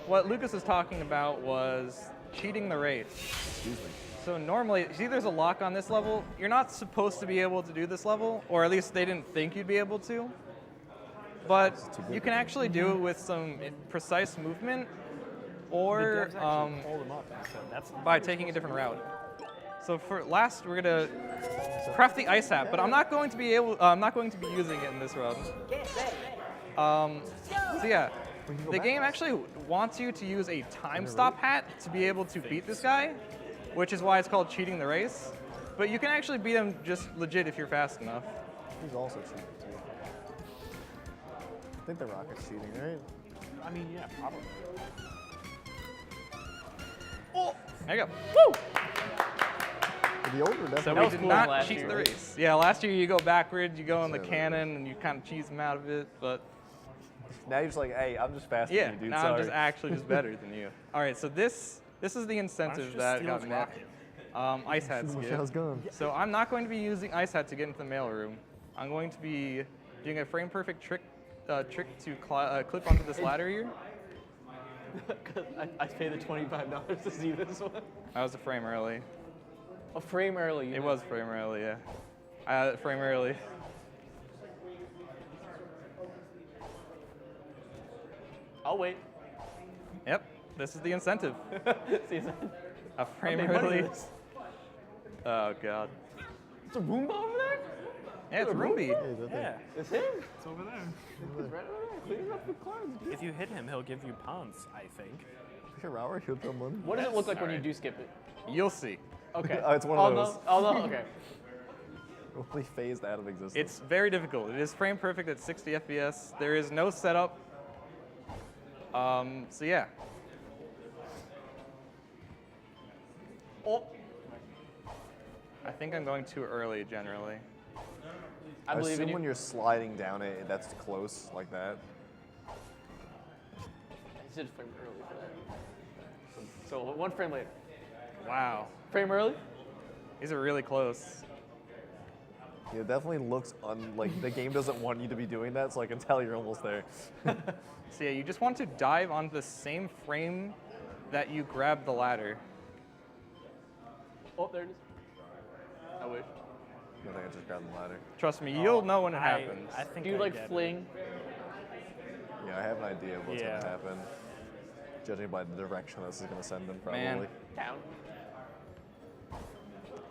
what Lucas was talking about was cheating the race. Excuse me. So normally, see there's a lock on this level. You're not supposed to be able to do this level, or at least they didn't think you'd be able to. But you can actually do it with some precise movement, or Hold him up. So that's by taking a different route. So for last, we're gonna craft the ice hat, but I'm not going to be using it in this run. So yeah, the game actually wants you to use a time stop hat to be able to beat this guy, which is why it's called cheating the race. But you can actually beat him just legit if you're fast enough. He's also cheating too. I think the rocket's cheating, right? I mean, yeah, probably. There you go. Woo! The older So definitely. we was did cool not last cheat year. the race. Yeah, last year you go backward, you go in the So- cannon, and you kind of cheese him out of it. But Now you're just like, hey, I'm just faster yeah, than you, dude. now Sorry. I'm just actually just better than you. All right, so this is the incentive that got met. Ice hat Wish I skip. was gone. So I'm not going to be using ice hat to get into the mailroom. I'm going to be doing a frame perfect trick to clip onto this ladder here. I paid the $25 to see this one. I was a frame early. A frame early. It was frame early, yeah. Frame early. I'll wait. Yep, this is the incentive. See, A frame I made money early. with this. Oh god. It's a Roomba over there? Yeah, it's Roomba. Hey, is that Yeah, It's him. it's over there. He's right over there. Cleaning up the cards. If you hit him, he'll give you pawns, I think. Sure, Robert, he'll throw money. What does it look like when you Alright. do skip it? You'll see. Okay. Oh, it's one of I'll those. know. I'll know. Okay. Only phased out of existence. It's very difficult. It is frame perfect at 60 FPS. There is no setup. So yeah. Oh, I think I'm going too early generally. I believe in assume you. when you're sliding down it, that's close like that. He said frame early for that. So one frame later. Wow. Frame early? These are really close. Yeah, it definitely looks like the game doesn't want you to be doing that, so I can tell you're almost there. So yeah, you just want to dive onto the same frame that you grabbed the ladder. Oh, there it is. I wish. I think I just grabbed the ladder. Trust me, you'll know when it happens. I think Do you I like get it. fling? Yeah, I have an idea of what's Yeah. gonna happen. Judging by the direction this is gonna send them, probably. Man. Down.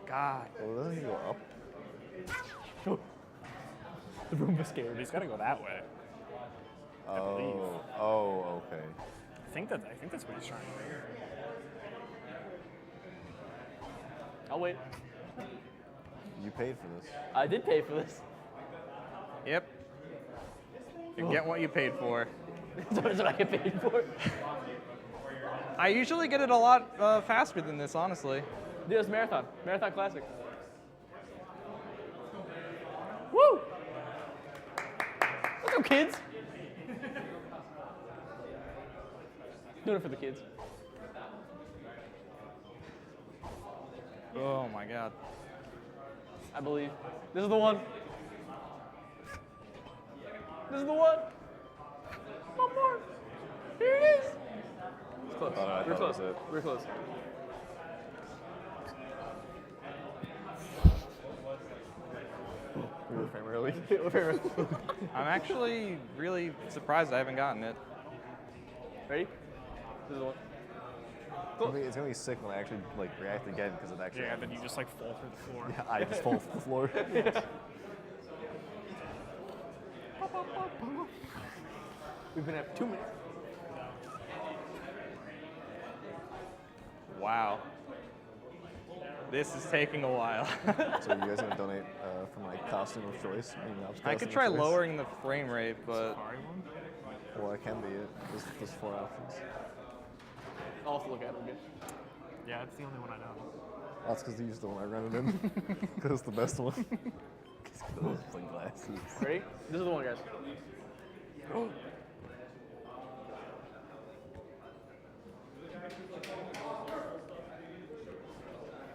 God. Oh, doesn't he go up? The Roomba scared. He's got to go that way. believe. Oh, okay. I think that's what he's trying to do. I'll wait. You paid for this. I did pay for this. Yep. You get what you paid for. That's what I get paid for. I usually get it a lot faster than this, honestly. Dude, it's Marathon. Marathon Classic. Woo! Let's go, kids. Doing it for the kids. Oh my god. I believe. This is the one. This is the one. One more. Here it is. It's close. I We're thought close. it was it. We're close. We were frame early. I'm actually really surprised I haven't gotten it. Ready? This is the one. It's gonna be sick when I actually react again because it actually. Yeah, happens. then you just fall through the floor. Yeah, I just fall to the floor. We've been at 2 minutes. Wow. This is taking a while. So you guys gonna donate for my costume of choice? I could try lowering the frame rate, but Sorry, one. Well, that can be it. There's 4 options. I'll have to look at it again. Yeah, it's the only one I know. That's because you used the one I rented in. Because it's the best one. Because those glasses. Ready? This is the one, guys.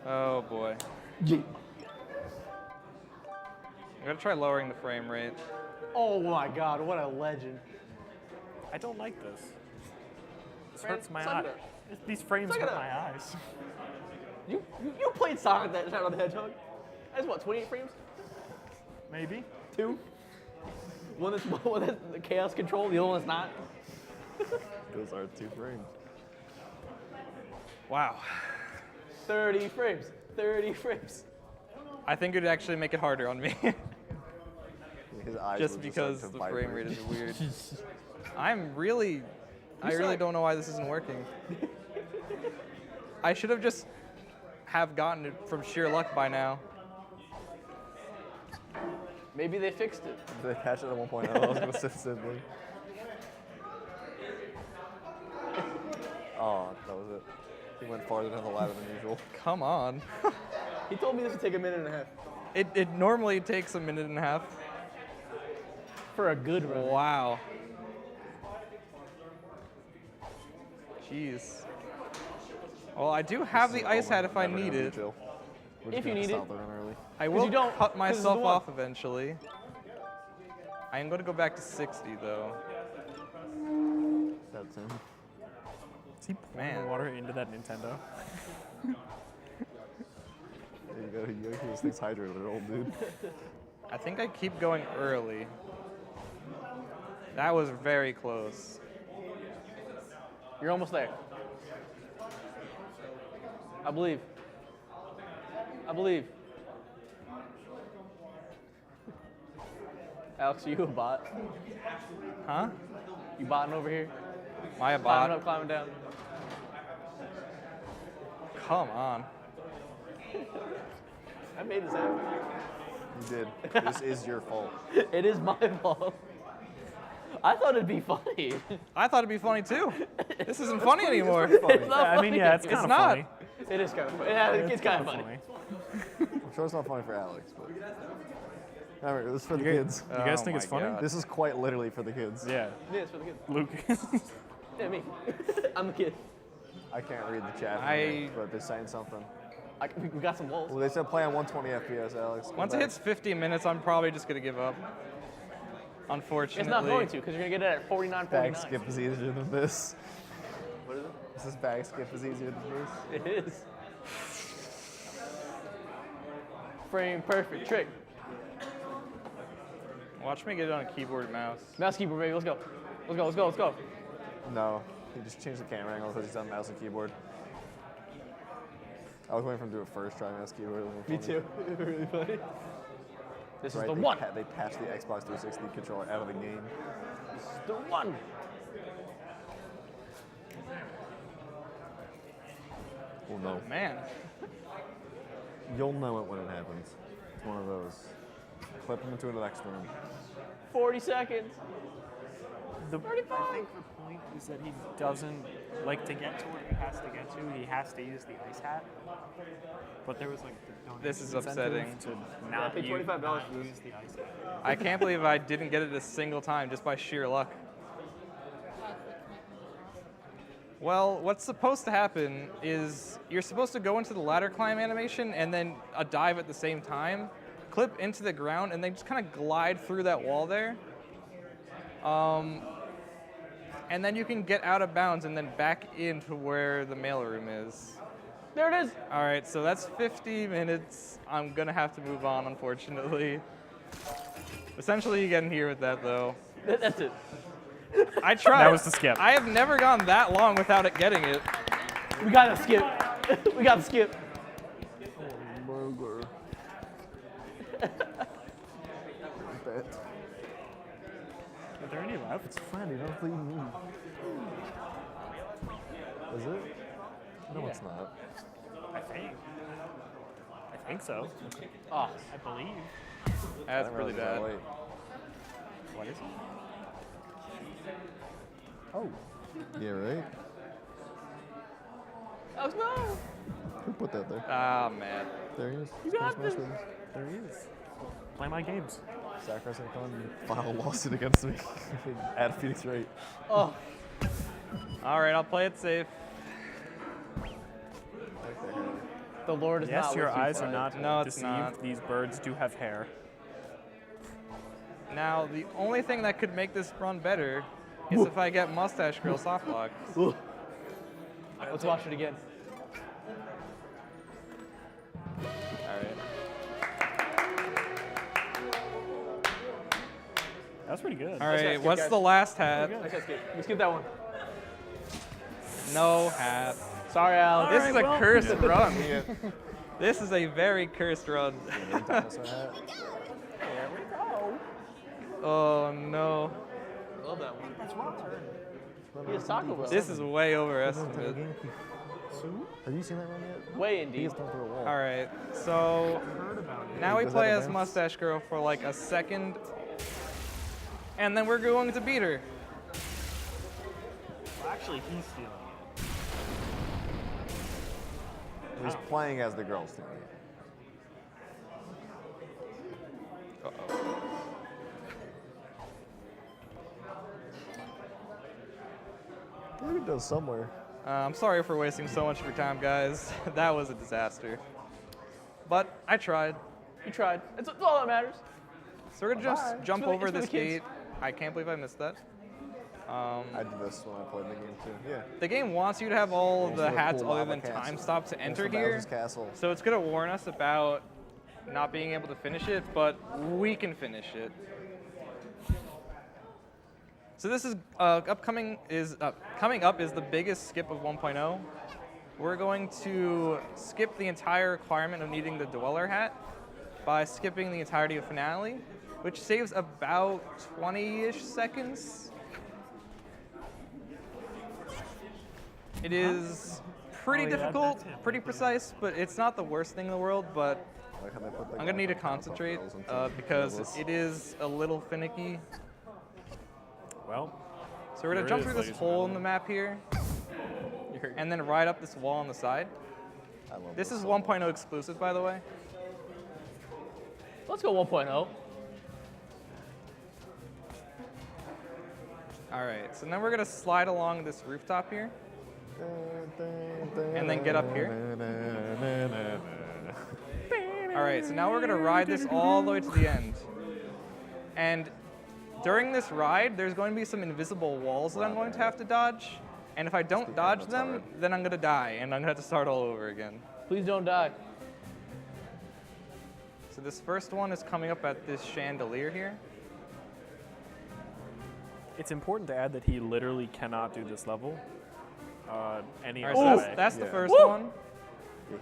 oh boy. G. I'm gonna try lowering the frame rate. Oh my God! What a legend. I don't like this. This Fran, hurts my suck eye. it up. These frames Suck it hurt up. my eyes. You played Sonic that Shadow the Hedgehog. That's what, 28 frames? Maybe. 2? One that's the chaos control, the other one's not. Those are 2 frames. Wow. 30 frames. 30 frames. I think it'd actually make it harder on me. His eyes Just would because start the to frame vibrate. rate is weird. I really don't know why this isn't working. I should have just gotten it from sheer luck by now. Maybe they fixed it. Did they patch it at 1.0? I was gonna say simply. Oh, that was it. He went farther down the ladder than usual. Come on. He told me this would take a minute and a half. It normally takes a minute and a half. For a good run. Wow. Jeez. Well, I do have the ice hat if I need it. If you need it. I will you don't, cut 'cause it's myself the one. off eventually. I am going to go back to 60 though. That's him. Is he pouring Man. water into that Nintendo? There you go. You go. This thing's hydrated, old dude. I think I keep going early. That was very close. You're almost there. I believe. I believe. Alex, are you a bot? Huh? You botting over here? Am I a Climbing bot? up, climbing down. Come on. I made this happen. You did. This is your fault. It is my fault. I thought it'd be funny. I thought it'd be funny too. This isn't funny anymore. It's not I mean, yeah, it's funny. kind of not. funny. It is kind of funny. Yeah, it's kind of funny. I'm sure it's not funny for Alex, but. Alright, this is for the You kids. You guys Oh think it's my funny? God. This is quite literally for the kids. Yeah. Yeah, it's for the kids. Luke. Yeah, me. I'm the kid. I can't read the chat, but they're saying something. We got some walls. Well, they said play on 120 FPS, Alex. Come Once it back. hits 50 minutes, I'm probably just gonna give up. Unfortunately. It's not going to, because you're going to get it at 49.49. Bag skip is easier than this. What is This is bag skip is easier than this. it? It is. Frame perfect trick. Watch me get it on a keyboard and mouse. Mouse keyboard, baby. Let's go. Let's go, let's go, let's go. No, he just changed the camera angle because he's on mouse and keyboard. I was waiting for him to do it first, try mouse keyboard. Me too. Really funny. This Right, is the one. They patched the Xbox 360 controller out of the game. This is the one. Well, no. Man. You'll know it when it happens. It's one of those. Clip him into the next room. 40 seconds. I think the point is that he doesn't like to get to where he has to get to. He has to use the ice hat. But there was like the donation This is incentive upsetting. to not, pay $25 not for this. use the ice hat. I can't believe I didn't get it a single time just by sheer luck. Well, what's supposed to happen is you're supposed to go into the ladder climb animation and then a dive at the same time, clip into the ground, and then just kind of glide through that wall there. And then you can get out of bounds and then back into where the mailroom is. There it is. All right, so that's 50 minutes. I'm gonna have to move on, unfortunately. Essentially, you get in here with that, though. That's it. I tried. That was the skip. I have never gone that long without it getting it. We got to skip. We got to skip. Burger. Bet. Are there any left? It's funny, don't leave me. Is it? No, it's not. I think so. Oh, I believe. That's I didn't really realize it was bad. that late. What is it? Oh. Yeah, right? oh no. Who put that there? Ah, man. There he is. You got this. There he is. Play my games. Sacrificing fun. File a lawsuit against me. At Phoenix rate. Oh, All right, I'll play it safe. the Lord is Yes, not your with you, eyes are Fred. not No, it's deceived. not. These birds do have hair. Now, the only thing that could make this run better is if I get Mustache Girl soft lock. Let's watch it again. All right. That's pretty good. All right, skip, what's guys. the last hat? Nice skip. Let's get that one. No hat. Sorry, Alex. This is a cursed run. Yeah. This is a very cursed run. Dinosaur hat. Oh no. I love that one. That's wrong turn. He has Taco Bell. This is way overestimated. Have you seen that run yet? Way He indeed. gets thrown through a wall. All right, so now we Does play that as advance? Mustache Girl for like a second, and then we're going to beat her. Well, actually, he's stealing it. He's playing as the girls team. I think it does somewhere. I'm sorry for wasting so much of your time, guys. That was a disaster. But I tried. You tried. It's all that matters. So we're gonna just jump It's for over the this kids. gate. I can't believe I missed that. I did this when I played the game too. Yeah. The game wants you to have all of the Also a hats cool other lava than castle. time stop to enter Also here. Bowser's Castle. So it's gonna warn us about not being able to finish it, but we can finish it. So this is coming up is the biggest skip of 1.0. We're going to skip the entire requirement of needing the Dweller hat by skipping the entirety of Finale, which saves about 20-ish seconds. It is pretty Oh, yeah, difficult, that's it. pretty precise, but it's not the worst thing in the world, but I like how they put the I'm gonna need to guy- concentrate into because levels. it is a little finicky. Well, So we're gonna Here it jump is, through this ladies and hole in gentlemen. the map here, and then ride up this wall on the side. I love This is so 1.0 exclusive, by the way. Let's go 1.0. All right, so then we're gonna slide along this rooftop here. And then get up here. All right, so now we're gonna ride this all the way to the end. And during this ride, there's going to be some invisible walls that I'm going to have to dodge. And if I don't dodge them, then I'm gonna die, and I'm gonna have to start all over again. Please don't die. So this first one is coming up at this chandelier here. it's important to add that he literally cannot do this level any All right, other so way. that's the Yeah. first Woo! one.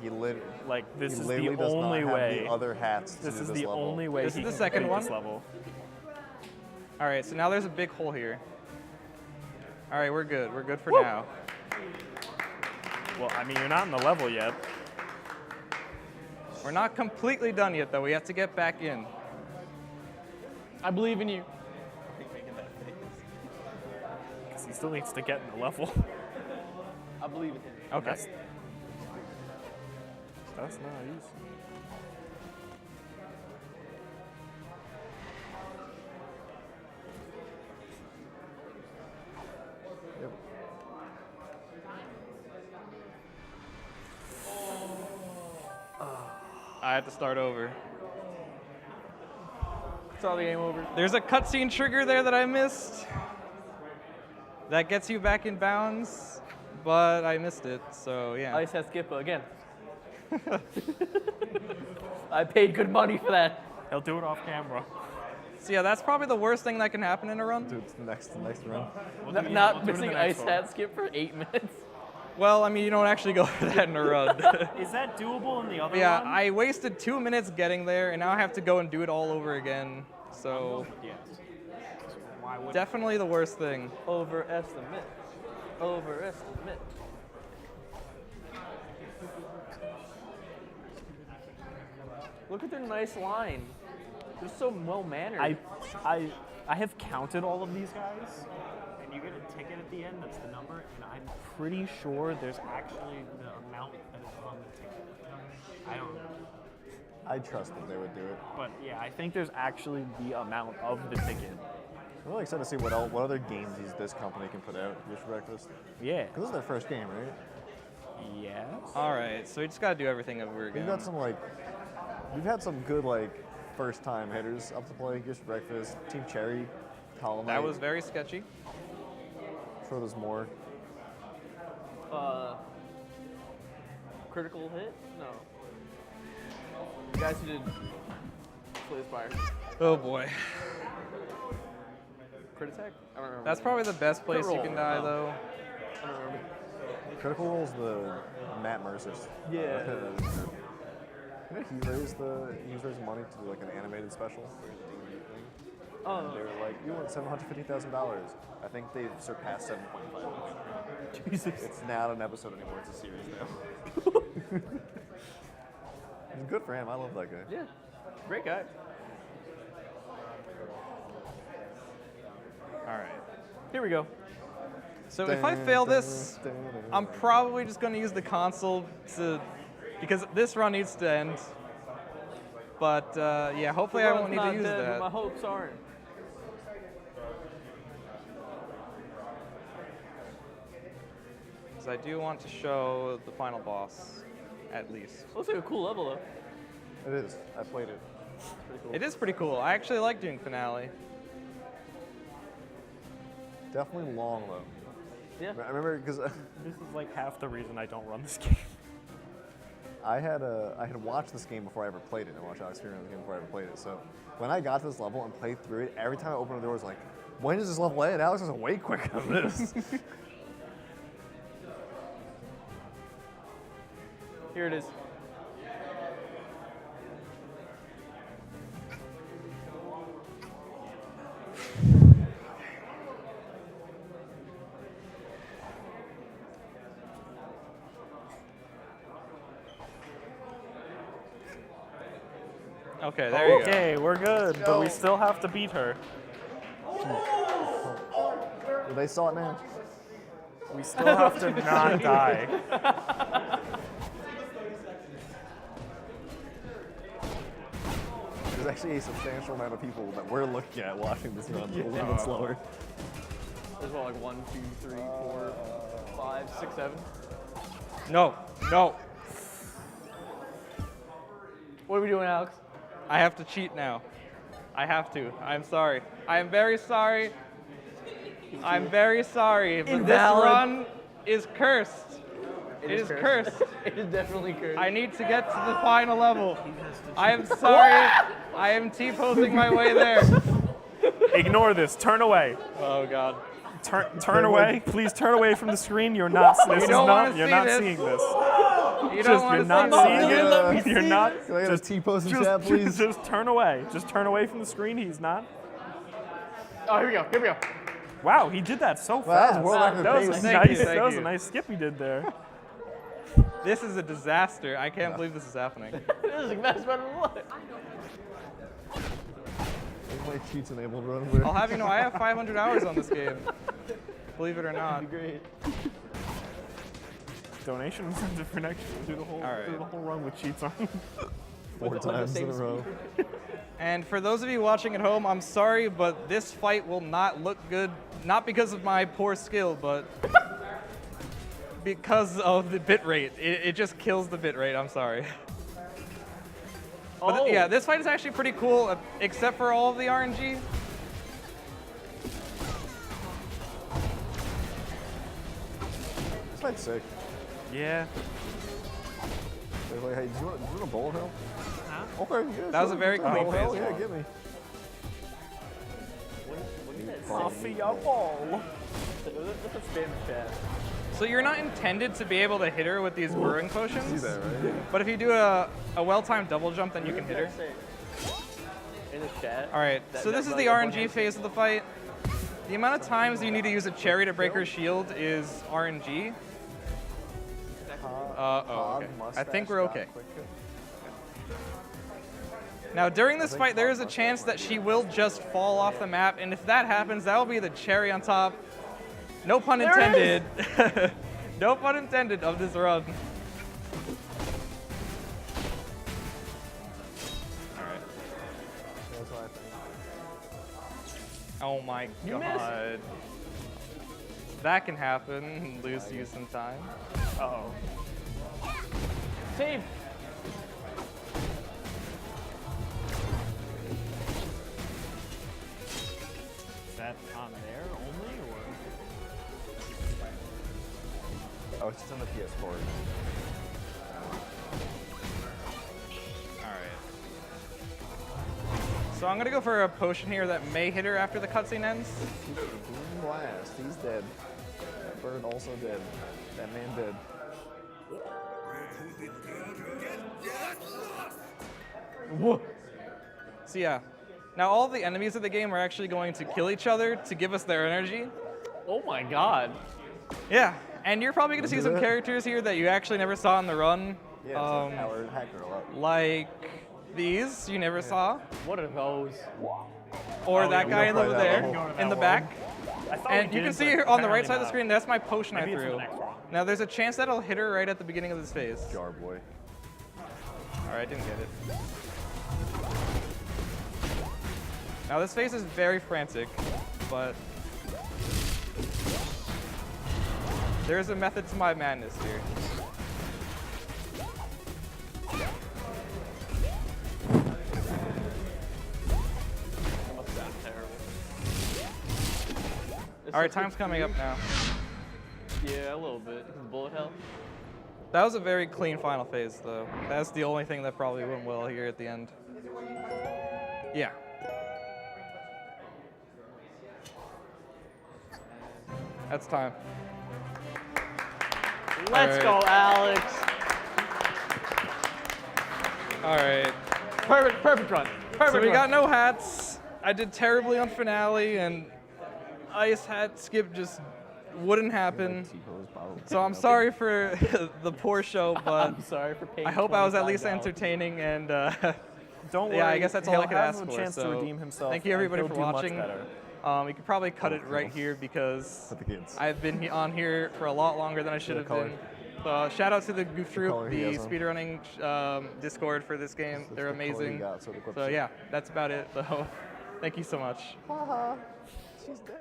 He lit. Like, this he is literally the does only not have way. the other hats to This do is this the level. only way This he is the can second complete this one. level. All right, so now there's a big hole here. All right, we're good. We're good for Woo! now. Well, I mean, you're not in the level yet. We're not completely done yet, though. We have to get back in. I believe in you. Because he still needs to get in the level. I believe in him. Okay. That's nice. Yep. I have to start over. Saw the game over. There's a cutscene trigger there that I missed. That gets you back in bounds, but I missed it, so yeah. Ice has Skipper again. I paid good money for that. He'll do it off camera. So yeah, that's probably the worst thing that can happen in a run. Dude, it's the next run. Not do it in the missing next ice one. hat skip for 8 minutes. Well, I mean, you don't actually go for that in a run. Is that doable in the other Yeah, one? I wasted 2 minutes getting there, and now I have to go and do it all over again. So Yes. Why would definitely the worst thing. Overestimate. Overestimate. Look at their nice line. They're so well mannered. I have counted all of these guys, and you get a ticket at the end. That's the number, and I'm pretty sure there's actually the amount that is on the ticket. I don't know, I trust that they would do it. but yeah, I think there's actually the amount of the ticket. I'm really excited to see what other games this company can put out just for breakfast. Yeah. Because this is their first game, right? Yes. All right, so we just gotta do everything over again. We've had some good first time hitters up to play. Just for breakfast, Team Cherry, Hollow Knight. That was very sketchy. I'm sure there's more. Critical hit? No. The guys who did Slay Spire. Oh boy. Crit attack? I don't remember. That's probably the best place you roll. can die, Oh. though. I don't remember. Critical Role's the Matt Mercer's. Yeah. He raised money to do like an animated special for the D&D thing. Oh. They were like, you want $750,000. I think they've surpassed 7.5 million. Jesus. It's not an episode anymore, it's a series now. Good for him, I love that guy. Yeah. Great guy. All right. Here we go. So if I fail this, I'm probably just going to use the console because this run needs to end. But yeah, hopefully I won't need to use But that. my hopes aren't. Because I do want to show the final boss, at least. Looks like a cool level though. It is, I played it. Pretty cool. It is pretty cool. I actually like doing finale. Definitely long though. Yeah. I remember because This is like half the reason I don't run this game. I had watched this game before I ever played it. I watched Alex Fear on the game before I ever played it. So when I got to this level and played through it, every time I opened the door, I was like, when does this level end? Alex is way quicker than this. Here it is. Okay, there you go. Okay, we're good, but we still have to beat her. They saw it now. We still have to not die. There's actually a substantial amount of people that we're looking at watching this run a little bit slower. There's what, like 1, 2, 3, 4, 5, 6, 7. No, no. What are we doing, Alex? I have to cheat now. I have to. I'm sorry. I am very sorry. I'm very sorry, but this Invalid. run is cursed. It is cursed. It is definitely cursed. I need to get to the final level. I am sorry. I am T-posing my way there. Ignore this. Turn away. Oh God. Turn away. Please turn away from the screen. You're not. This is don't wanna not. You're see not this. seeing this. You Just don't want you're to not see seeing this. Let me it. You're see. not. Can I get a T-pose in chat, please? Just turn away. Just turn away from the screen. He's not. Oh, here we go. Here we go. Wow, he did that so Well, that fast. was world record That was pace. a Thank you, nice. thank That was you. a nice skip he did there. This is a disaster. I can't believe this is happening. This is like best better than what? My cheats enabled run. Where I'll have you know I have 500 hours on this game. Believe it or not. Great. Donation incentive for next year. Do the whole. All right. Do the whole run with cheats on. 4 times in a row. And for those of you watching at home, I'm sorry, but this fight will not look good. Not because of my poor skill, but because of the bitrate. It just kills the bitrate. I'm sorry. But yeah, this fight is actually pretty cool, except for all of the RNG. This fight's sick. Yeah. They're like, hey, do you want a bowl hell? Huh? Okay, yeah. That was a very sure. clean Bowl hell, phase yeah, one. give me. Mafia ball. That's a spam chat. So you're not intended to be able to hit her with these brewing See potions, that, right? but if you do a well-timed double jump, then you can hit her. In the chat. All right, so this is the RNG phase of the fight. The amount of times you need to use a cherry to break her shield is RNG. Okay. I think we're okay. Now, during this fight, there is a chance that she will just fall off the map, and if that happens, that will be the cherry on top. No pun intended. No pun intended of this run. Alright. That's what I think. Oh my You god. That can happen. Lose you some time. Uh-oh. Save. Is that on there only, or? Oh, it's just on the PS4. Alright. So I'm gonna go for a potion here that may hit her after the cutscene ends. Boom blast. He's dead. That bird also dead. That man dead. Whoa. So yeah. Now all the enemies of the game are actually going to kill each other to give us their energy. Oh my god. Yeah. And you're probably gonna see Look at some that. characters here that you actually never saw in the run. Yeah, it's a power hacker a lot. Like these you never saw. What are those? Or Oh, that yeah, guy we'll over play that there level. Go to that in the one. back. I thought And we you can did, see but here on the right apparently side of the not. screen, that's my potion Maybe I it's in threw. the next one. Now there's a chance that I'll hit her right at the beginning of this phase. Jar boy. Alright, didn't get it. Now this phase is very frantic, but there's a method to my madness here. What's that? Terrible. Alright, time's coming up now. Yeah, a little bit. Bullet hell. That was a very clean final phase, though. That's the only thing that probably went well here at the end. Yeah. That's time. Let's All go, Alex. All right. Perfect run. Perfect So we run. got no hats. I did terribly on finale, and ice hat skip just wouldn't happen. So I'm sorry for the poor show, but I'm sorry for paying I hope I was at least $25. entertaining, and Don't worry. yeah, I guess that's all I could he'll have ask a for. chance to So redeem himself. thank you everybody and for he'll do much watching. better. You could probably cut it right here because Put the kids. I've been on here for a lot longer than I should have color. been. Shout out to the Goof Troop, color he the has on. speedrunning Discord for this game. That's They're the color he amazing. got, so the clips So are- yeah, that's about it. So thank you so much. She's dead.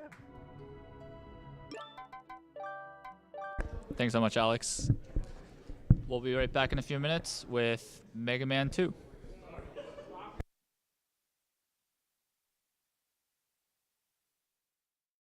Thanks so much, Alex. We'll be right back in a few minutes with Mega Man 2.